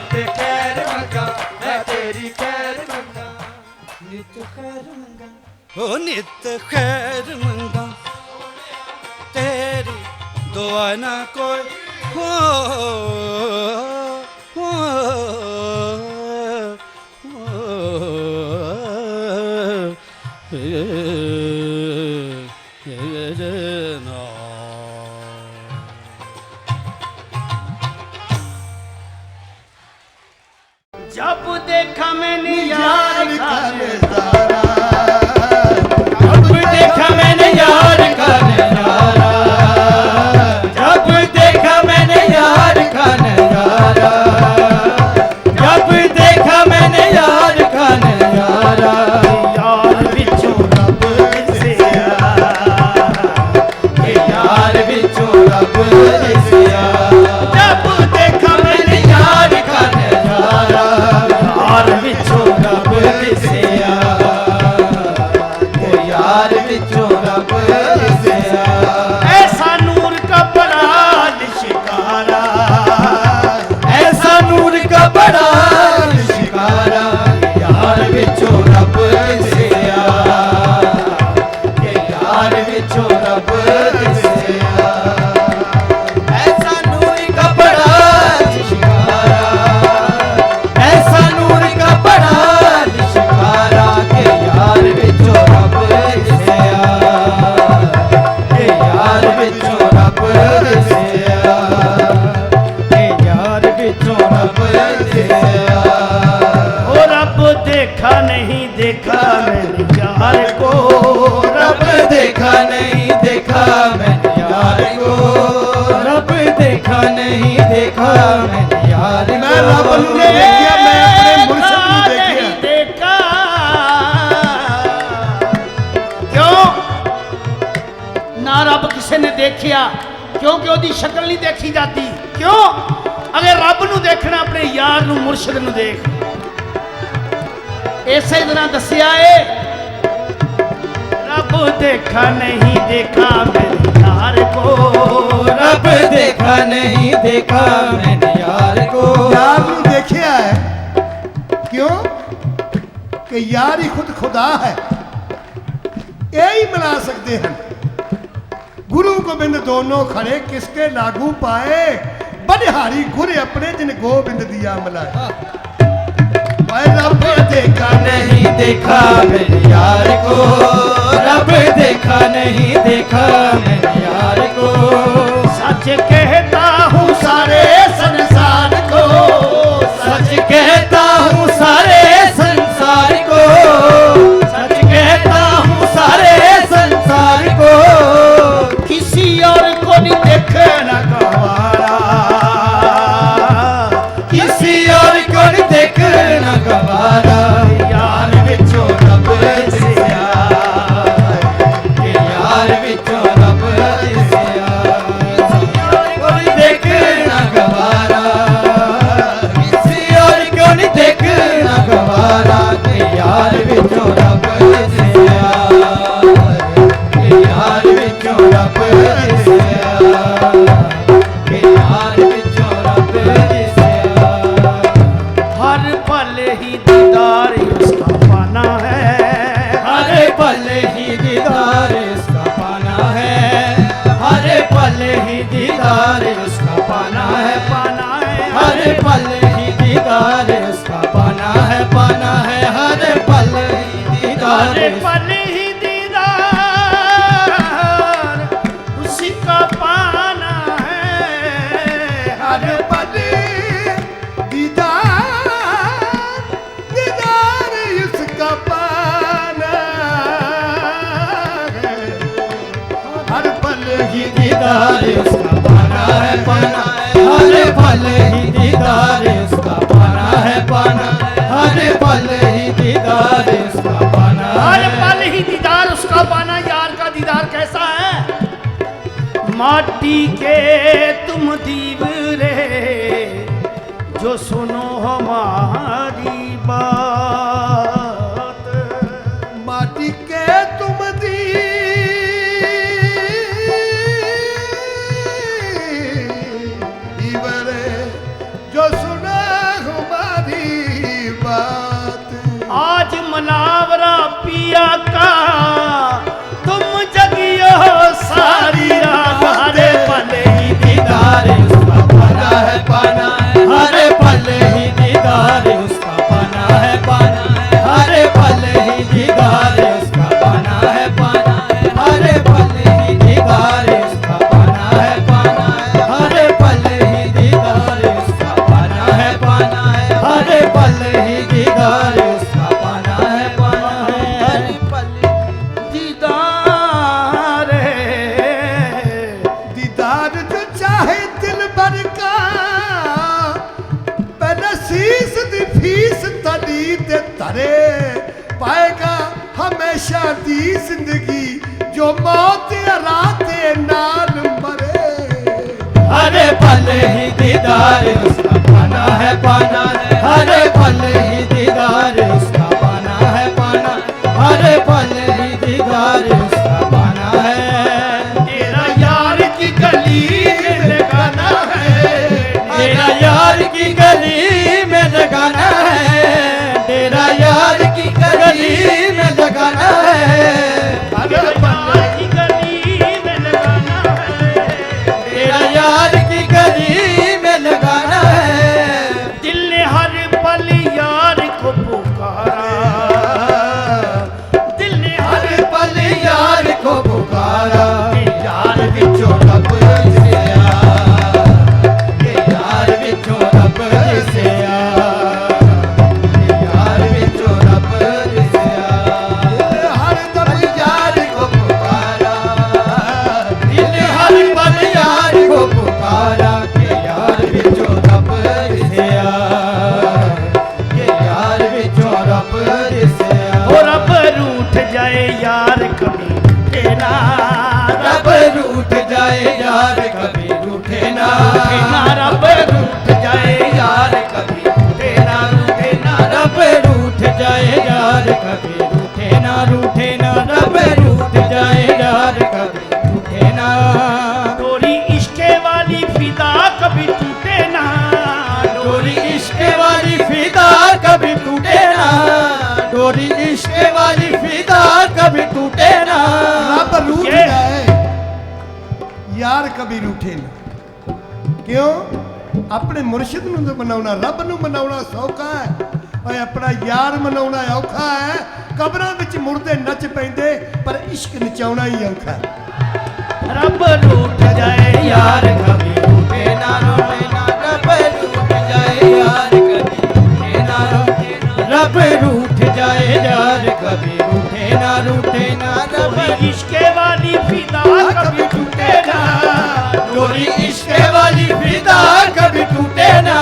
नित खैर मंगा मैं तेरी खैर मंगा नित खैर मंगा ओ नित खैर मंगा तेरी दुआ ना कोई हो जब देखा मैंने यार का नजारा जब देखा मैंने यार का नजारा जब देखा मैंने यार का नजारा जब देखा मैंने यार का नजारा यार बिचों रब से यार बिचों रब से जब देखा मैंने यार का नजारा यार बिचों रब से यार बिचों रब से ऐसा नूर का बड़ा शिकारा ऐसा नूर का बड़ा शिकारा यार बिचों रब से यार बिचों रब से ऐसा नूर का बड़ा शिकारा ऐसा नूर का बड़ा शिकारा के यार बिचों रब से यार बिचों रब से यार बिचों रब से ओ रब देखा नहीं देखा मैंने यार को रब देखा नहीं देखा मैंने यार को रब देखा नहीं देखा मैंने यार को मैं रब ने देखा मैं अपने मुर्शिद ने देखा क्यों ना रब किसी ने देखिया क्योंकि ओदी शक्ल नहीं देखी जाती क्यों अगर रब नू देखना अपने यार नू मुर्शिद नू देख इसे तरह दसिया है रब देखा नहीं देखा मेरे यार को रब देखा नहीं देखा मैंने यार को। यार नूं देखिया है, क्यों कि यार ही खुद खुदा है, यही मिला सकते हैं। गुरु गोबिंद दोनों खड़े किसके लागू पाए, बनिहारी गुर अपने जिन गोबिंद दिया मिलाए। रब देखा नहीं देखा मेरे यार को, रब देखा नहीं देखा मेरे यार को। सच कहता हूँ सारे संसार को, सच कहता हूँ सारे संसार को, सच कहता हूँ सारे संसार को। किसी और को नहीं देखना गवारा, किसी और को नहीं देखना गवारा। यार विचों रब दिसिया, यार विचों रब दिसिया। किसी और को नहीं देखना गवारा, किसी और को नहीं देखना गवारा। यार विचों रब दिसिया, यार विचों रब दिसिया, यार विचों रब दिसिया। हर पल ही दीदार उसका पाना है, हर पल ही दीदार उसका पाना है, हर पल ही दीदार उसका पाना है, पाना है। हर पल ही दीदार उसका पाना है, पाना है। हर पल ही दीदार हर पल ही दीदार उसी का पाना है, हर पल दीदार दीदार उसका पाना है, हर पल ही दीदार उसका पाना है, पाना है। हर पल ही दीदार उसका पाना है, पाना है। हर पल ही दीदार उसका पाना हर है। पल ही दीदार उसका पाना। यार का दीदार कैसा है, माटी के तुम दीवरे जो सुनो हमारी बात, माटी के तुम दीवरे जो सुनो हमारी बात। आज मनावरा पिया का तुम जगियो सारी रात, हरे पल ही दीदार उसका पाना है, पाना है। हर पल ही दीदार उसका पाना है, पाना है। हर पल ही दीदार उसका पाना है, पाना है। हर पल ही दीदार उसका पाना है, पाना है। हर पल ही दीदार उसका पाना है, पाना है। हर पल ही दीदार उसका पाना है, पाना है। हर पल दीदार दीदार जो चाहे दिल भर का, पहले शीस दी फीस तली ते तरे पाएगा हमेशा दी जिंदगी जो मौत राते नाल मरे। हर पल ही दीदार उसका पाना है, पाना है। हर पल ही दीदार उसका पाना है, पाना। हर पल ही दीदार उसका पाना है। तेरा यार की गली में लगाना है, तेरा यार की गली में लगाना है, तेरा यार की गली में लगाना है। तेरा यार की गली में लगाना है, तेरा यार की गली में लगाना है। दिल ने हर पल यार को पुकारा, दिल ने हर पल यार को पुकारा। यार विचों रब दिसिया, यार विचों रब दिसिया, यार विचों रब दिसिया। हर दम यार को पुकारा, दिल हर पल यार को पुकारा। यार विचों रब दिसिया, यार विचों रब दिसिया। और अब रूठ जाए यार कभी तेरा, रब रूठ जाए यार कभी रूठे ना, रब रूठ जाए यार कभी रूठे ना, रूठे ना। रब रूठ जाए यार कभी रूठे ना, रूठे ना। रब रूठ जाए यार कभी रूठे ना। तोरी इश्के वाली यार कभी रूठे ना। क्यों? अपने मुर्शिद नूं तो मनाउणा, रब नूं मनाउणा सौखा है, और अपना यार मनाउणा औखा है। कबरां विच मुर्दे नच पैंदे, पर इश्क नचाउणा ही औखा है। रब रूठ जाए यार कभी रूठे ना रूठे ना, रब रूठ जाए यार कभी रूठे ना रूठे ना, रब रूठ जाए यार कभी रूठे ना रूठे ना, रब इश्के वाली फिदा कभी टूटे ना, डोरी इश्के वाली फिदा कभी टूटे ना,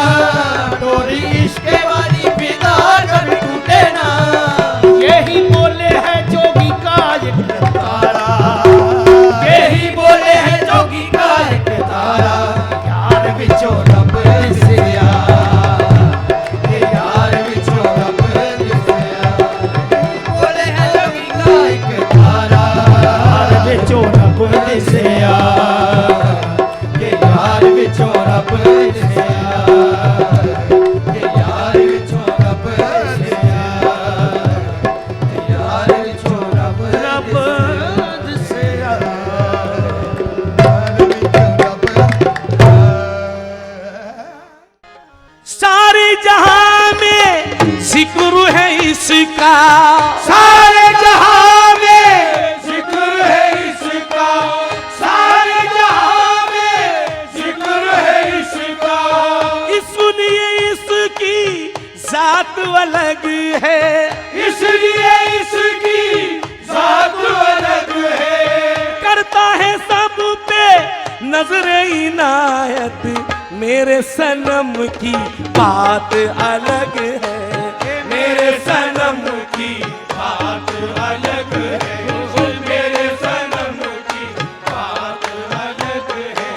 डोरी इश्के वाली फिदा कभी टूटे ना। यही बोले हैं जोगी का एक तारा, यही बोले हैं जोगी का एक तारा, यार विचों रब दिसया, यार विचों रब दिसया। बोले हैं जोगी का एक तारा, यार विचों रब दिसया, यार विचों रब दिसया, यार विचों रब दिसया, यार विचों रब दिसया। सारे जहां में जिक्र है इसका, सारे जहां में जिक्र है इसका, सारे जहां में जिक्र है इसका, इसलिए इसकी जात अलग है, इसलिए इसकी जात अलग है। करता है सब पे नजरे इनायत, मेरे सनम की बात अलग है, मेरे सनम की बात अलग है, मेरे सनम की बात अलग है,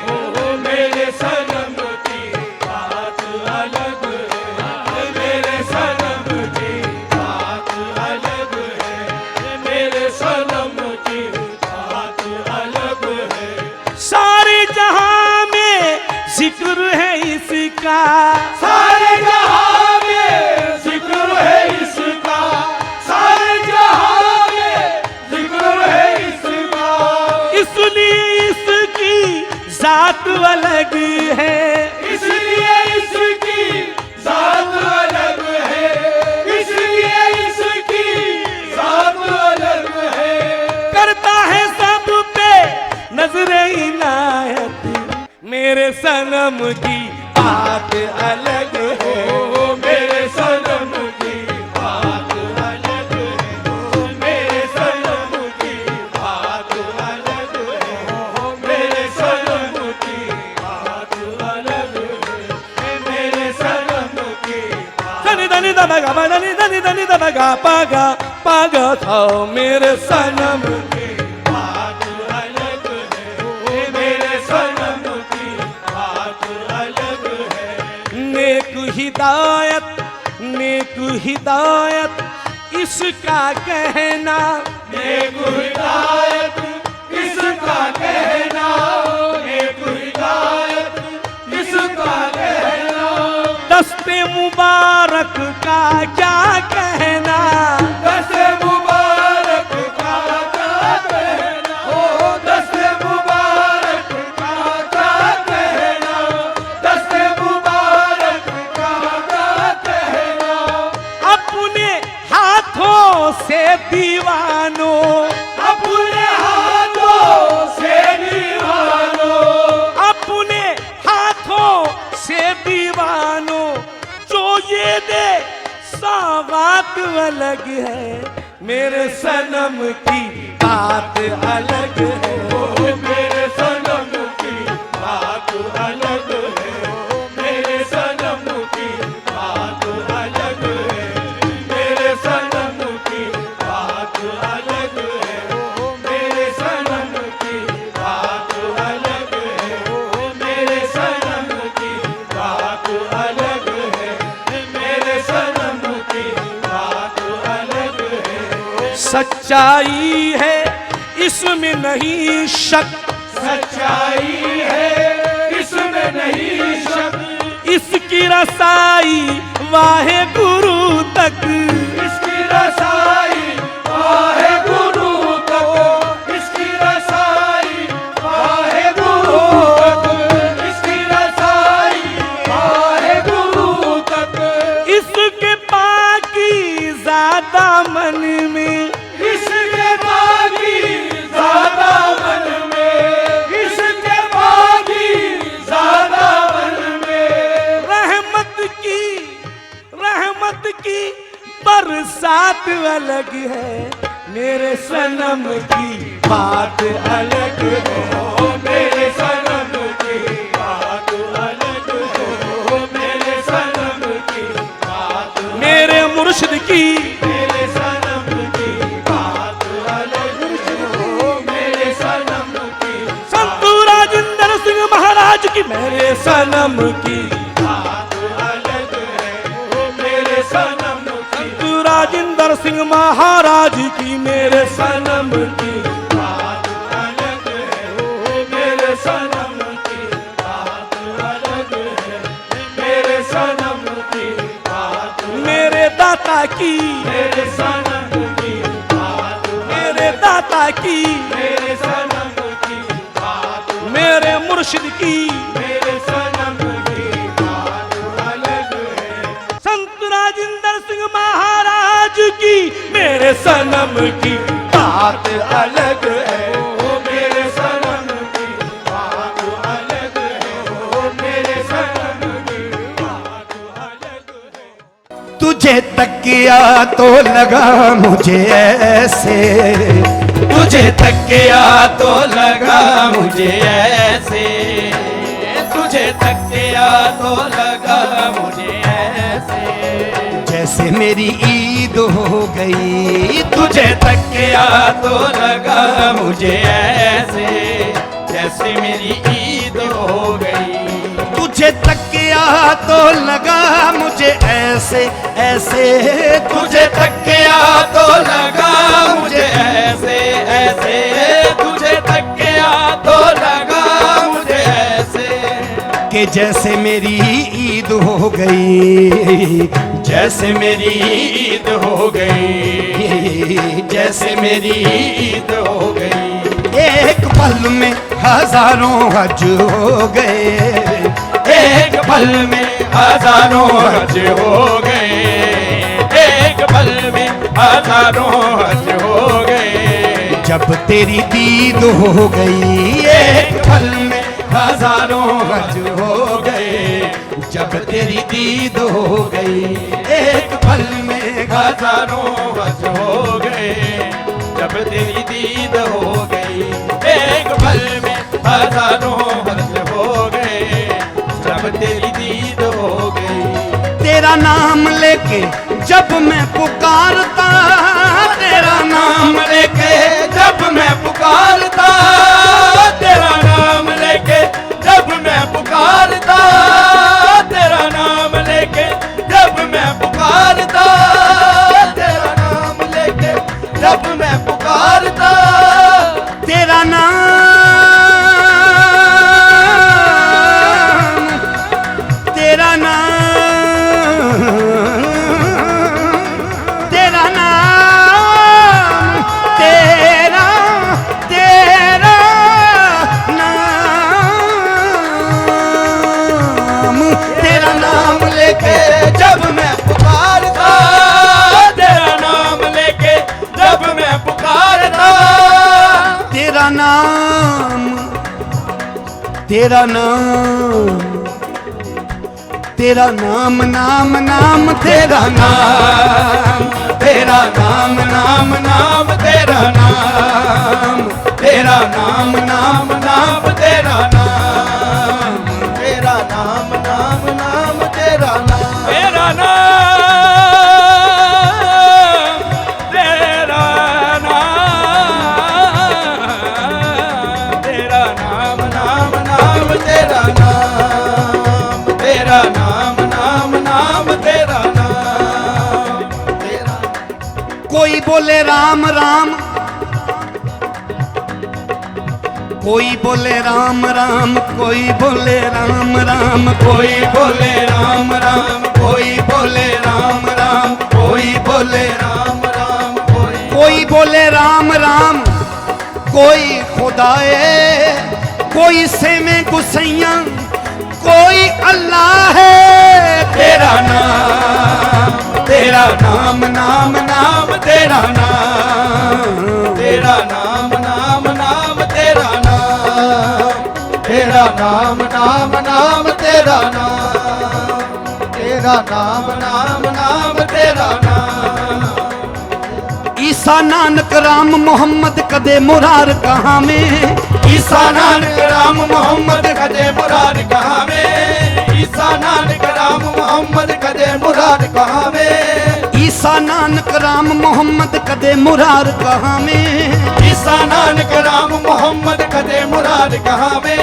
मेरे सनम की बात अलग है, मेरे सनम की बात अलग है, मेरे सनम की बात अलग है। सारे जहां में जिक्र है इसका, सारे जहां में जिक्र है इसका, सारे जहां में जिक्र है इसका, इसलिए इसकी जात अलग है, इसलिए इसकी जात अलग है, इसलिए इसकी जात अलग है। करता है सब पे नजरे इनायत, मेरे सनम की बात अलग है, मेरे सनम की बात अलग है, मेरे सनम की बात अलग है, मेरे सनम की बात अलग है, मेरे सनम की धनी धनी दबगा धनी धनी धनी दबगा पागा पागा था मेरे सनम की बात अलग है, मेरे सनम की बात अलग है। नेक हिदायत इसका कहना, नेक हिदायत इसका कहना, नेक हिदायत इसका कहना, दस्ते मुबारक का क्या कहना, दस्ते मुबारक का क्या कहना, ओ दस्ते मुबारक का क्या कहना, दस्ते मुबारक का क्या कहना। अपने हाथों से दीवानों, अपने हाथों से दीवानों, अपने हाथों से दीवानों, जो ये दे सौगात अलग है, मेरे सनम की बात अलग है, ओ मेरे सनम की बात अलग है, मेरे सनम की बात अलग है, मेरे सनम की बात अलग है, मेरे सनम की बात अलग है, मेरे सनम की बात अलग है, मेरे सनम की बात अलग है। सच्चाई है इसमें नहीं शक, सच्चाई है इसमें नहीं शक, इसकी रसाई वाहे गुरु तक, इसकी रसाई आहे गुरु तक, इसकी रसाई आहे गुरु अलग है, मेरे सनम की बात अलग है। ओ मेरे सनम की बात अलग है, मेरे सनम की बात, मेरे मुर्शिद की, मेरे सनम की बात अलग है, मेरे सनम की, संत राजेंद्र सिंह महाराज की मेरे सनम की बात अलग है, मेरे सनम की, संत राजेंद्र सिंह महाराज की मेरे सनम की बात अलग है, मेरे सनम की बात अलग है, मेरे सनम की बात, मेरे दाता की, मेरे सनम की बात, मेरे दाता की, मेरे सनम की बात, मेरे मुर्शिद की, मेरे सनम की बात अलग है, संत राजेंद्र सिंह महाराज की मेरे सनम की बात अलग है, ओ मेरे सनम की बात अलग है, ओ मेरे सनम की बात अलग है। तुझे तकिया तो लगा मुझे ऐसे, तुझे तकिया तो लगा मुझे ऐसे, तुझे तकिया तो लगा मुझे ऐसे, जैसे मेरी ईद हो गई। तुझे तकिया तो लगा मुझे ऐसे, जैसे मेरी ईद हो गई। तुझे तकिया तो लगा मुझे ऐसे ऐसे, तुझे तकिया तो लगा मुझे ऐसे ऐसे, तुझे तकिया तो लगा मुझे ऐसे, कि जैसे मेरी ईद हो गई, जैसे मेरी ईद हो गई, जैसे मेरी ईद हो गई। एक पल में हजारों हज हो गए, एक पल में हजारों हज हो गए, एक पल में हजारों हज हो गए। जब तेरी दीद हो गई। एक पल में हजारों हज हो गए, जब तेरी दीद हो गई। एक पल में हजारों हज हो गए, जब तेरी दीद हो गई। एक पल में हजारों हज हो गए, जब तेरी दीद हो गई। तेरा नाम लेके जब मैं पुकारता, तेरा नाम लेके जब मैं पुकारता, तेरा नाम लेके जब मैं पुकारता, तेरा नाम लेके जब मैं पुकारता, तेरा नाम लेके जब मैं पुकारता, तेरा नाम, तेरा नाम, तेरा नाम, तेरा तेरा नाम, तेरा नाम लेके जब मैं पुकारता, तेरा नाम लेके जब मैं पुकारता, तेरा नाम, तेरा नाम, तेरा नाम नाम नाम, तेरा नाम, तेरा नाम नाम नाम, तेरा नाम, तेरा नाम नाम नाम, तेरा नाम, तेरा नाम नाम नाम, तेरा नाम, तेरा नाम, तेरा नाम, तेरा नाम नाम नाम, तेरा नाम, तेरा नाम नाम नाम, तेरा नाम, तेरा। कोई बोले राम राम, कोई बोले राम राम, कोई बोले राम राम, कोई बोले राम राम, कोई बोले राम राम, कोई बोले राम राम, कोई बोले राम राम, कोई खुदाए, कोई से में गुसैया, कोई अल्लाह है। तेरा नाम, तेरा नाम नाम नाम, तेरा नाम, तेरा नाम नाम नाम, तेरा नाम, तेरा नाम नाम नाम, तेरा नाम, तेरा नाम नाम नाम, तेरा नाम। ईसा नानक राम मोहम्मद कदे मुरार कहाँ में, ईसा नानक राम मोहम्मद कदे मुराद कहाँ में, ईसा नानक राम मोहम्मद कदे मुराद कहाँ में, ईसा नानक राम मोहम्मद कदे मुरार कहाँ में, ईसा नानक राम मोहम्मद कदे मुराद कहाँ में,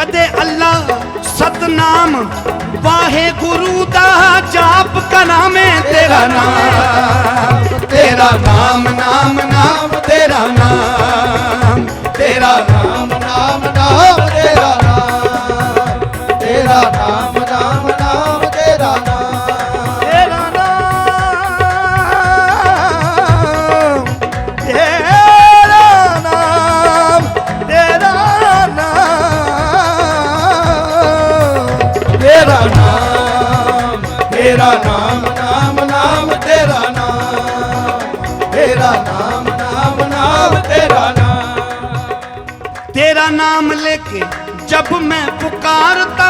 कदे अल्लाह सतनाम वाहे गुरु दा जाप करा में तेरा नाम, तेरा नाम नाम नाम तेरा नाम, तेरा नाम नाम नाम तेरा नाम, तेरा नाम नाम नाम तेरा नाम, तेरा नाम, तेरा नाम, तेरा नाम, तेरा नाम, तेरा नाम नाम नाम तेरा नाम, तेरा नाम नाम नाम तेरा नाम, तेरा नाम लेके जब मैं पुकारता,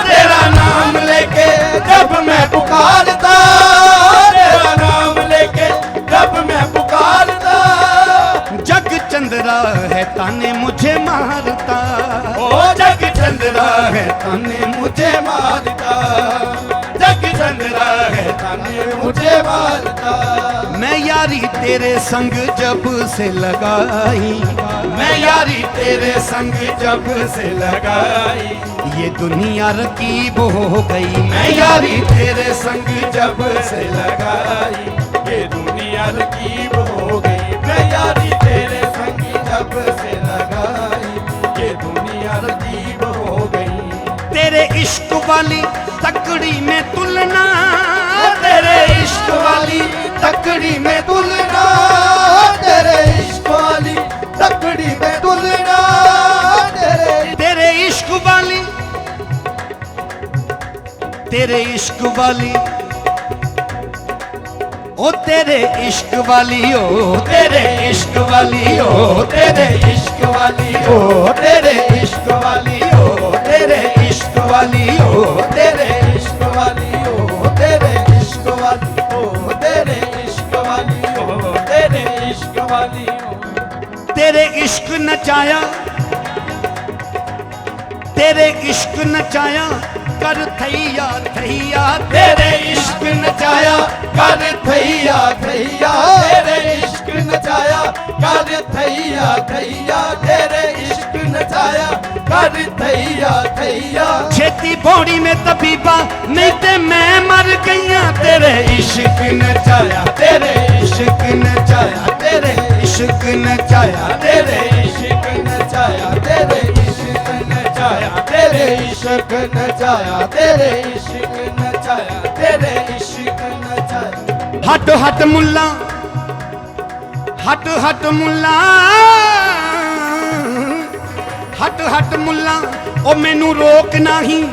तेरा नाम लेके जब मैं पुकारता, तेरा नाम लेके जब मैं पुकारता, जग चंद्रा है ताने मुझे मारता, ओ जग चंद्रा है ताने मुझे मारता, जग चंद्रा है ताने मुझे मारता, मैं यारी तेरे संग जब से लगाई, मैं यारी तेरे संग जब से लगाई, ये दुनिया रकीब हो गई, मैं यारी तेरे संग जब से लगाई, ये दुनिया रकीब हो गई, मैं यारी तेरे संग जब से लगाई, ये दुनिया रकीब हो गई, तेरे इश्क वाली तकड़ी में तुलना, तेरे इश्क वाली तकड़ी में तुलना, तेरे इश्क वाली तकड़ी में तुलना, तेरे इश्क वाली, तेरे इश्क वाली, ओ तेरे इश्क वाली, ओ तेरे इश्क वाली, ओ तेरे इश्क वाली, ओ तेरे इश्क वाली, ओ तेरे इश्क वाली, ओ तेरे इश्क वाली, ओ तेरे इश्क वाली, ओ तेरे इश्क वाली, ओ तेरे इश्क वाली, तेरे इश्क नचाया, तेरे इश्क नचाया कर थैया थैया, तेरे इश्क नचाया कर थैया थैया, तेरे इश्क नचाया कर थैया थैया, तेरे इश्क नचाया कर थैया थैया, छेती बौड़ी में तबीबा नहीं ते मैं मर गईया, तेरे इश्क नचाया, तेरे इश्क नचाया, तेरे इश्क नचाया, तेरे इश्क नचाया, तेरे इश्क नचाया, तेरे इश्क नचाया, तेरे इश्क नचाया, तेरे इश्क नचाया, हट हट मुल्ला, हट हट मुल्ला, हट हट मुल्ला, ओ मैनू रोक नहीं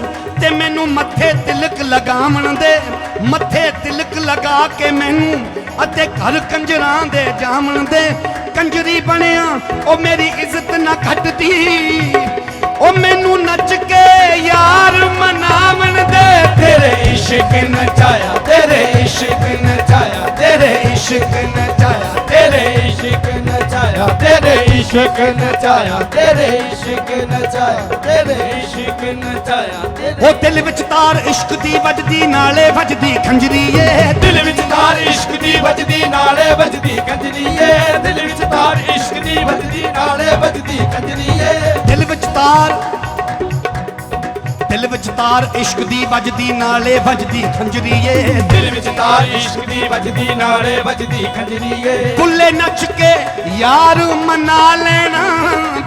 ते मैनू मत्थे तिलक लगावण दे, मत्थे तिलक लगा के मैनू अते घर कंजरां दे जावण दे, कंजरी बनया ओ मेरी इज्जत ना घटदी, ओ मैनू नच के यार मनावण दे, तेरे इश्क नचाया, तेरे इश्क नचाया, तेरे इश्क नचाया, तेरे इश्क नचाया, तेरे इश्क नचाया, तेरे इश्क नचाया, तेरे इश्क नचाया, ओ दिल विच तार इश्क दी वजदी नाले वजदी खंजरी ए, दिल विच तार इश्क दी वजदी नाले वजदी कंजरी ए, दिल विच तार इश्क दी वजदी नाले वजदी कंजरी ए, दिल विच तार, दिल विच तार इश्क दी वजदी नाले वजदी खंजरी ए, दिल विच तार इश्क दी वजदी नाले वजदी कंजरी ए, बुल्ले नच के यार मना लेना,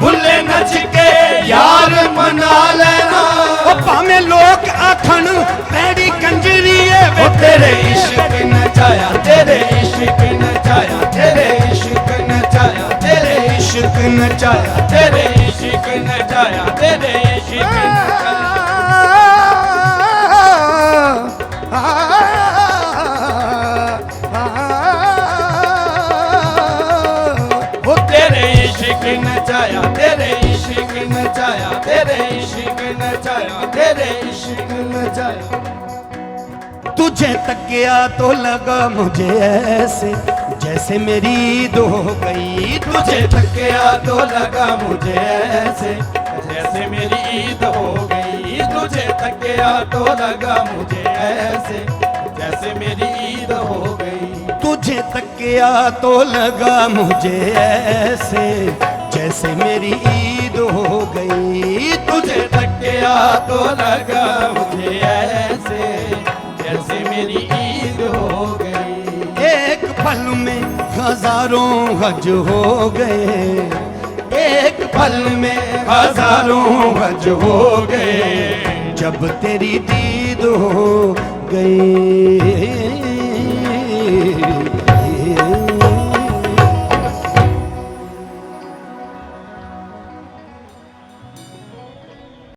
बुल्ले नच के यार मना लेना, ओ भाਵੇਂ लोक आखण पैड़ी कंजरी ए, ओ तेरे इश्क नचाया, तेरे इश्क नचाया, तेरे इश्क नचाया, तेरे इश्क नचाया, तेरे इश्क नचाया, तेरे इश्क नचाया, ओ तेरे इश्क नचाया, तेरे इश्क नचाया, तेरे इश्क नचाया, तेरे इश्क नचाया, तुझे तकिया तो लगा मुझे ऐसे जैसे मेरी ईद हो गई। तुझे तकिया तो लगा मुझे ऐसे जैसे मेरी ईद हो गई। तुझे तकिया तो लगा मुझे ऐसे जैसे मेरी ईद हो गई। तुझे तकिया तो लगा मुझे ऐसे जैसे मेरी ईद हो गई। तुझे तकिया तो लगा मुझे ऐसे जैसे मेरी ईद हो गई। एक पल में हजारों हज हो गए। एक पल में हजारों हज हो गए। जब तेरी दीद हो गई।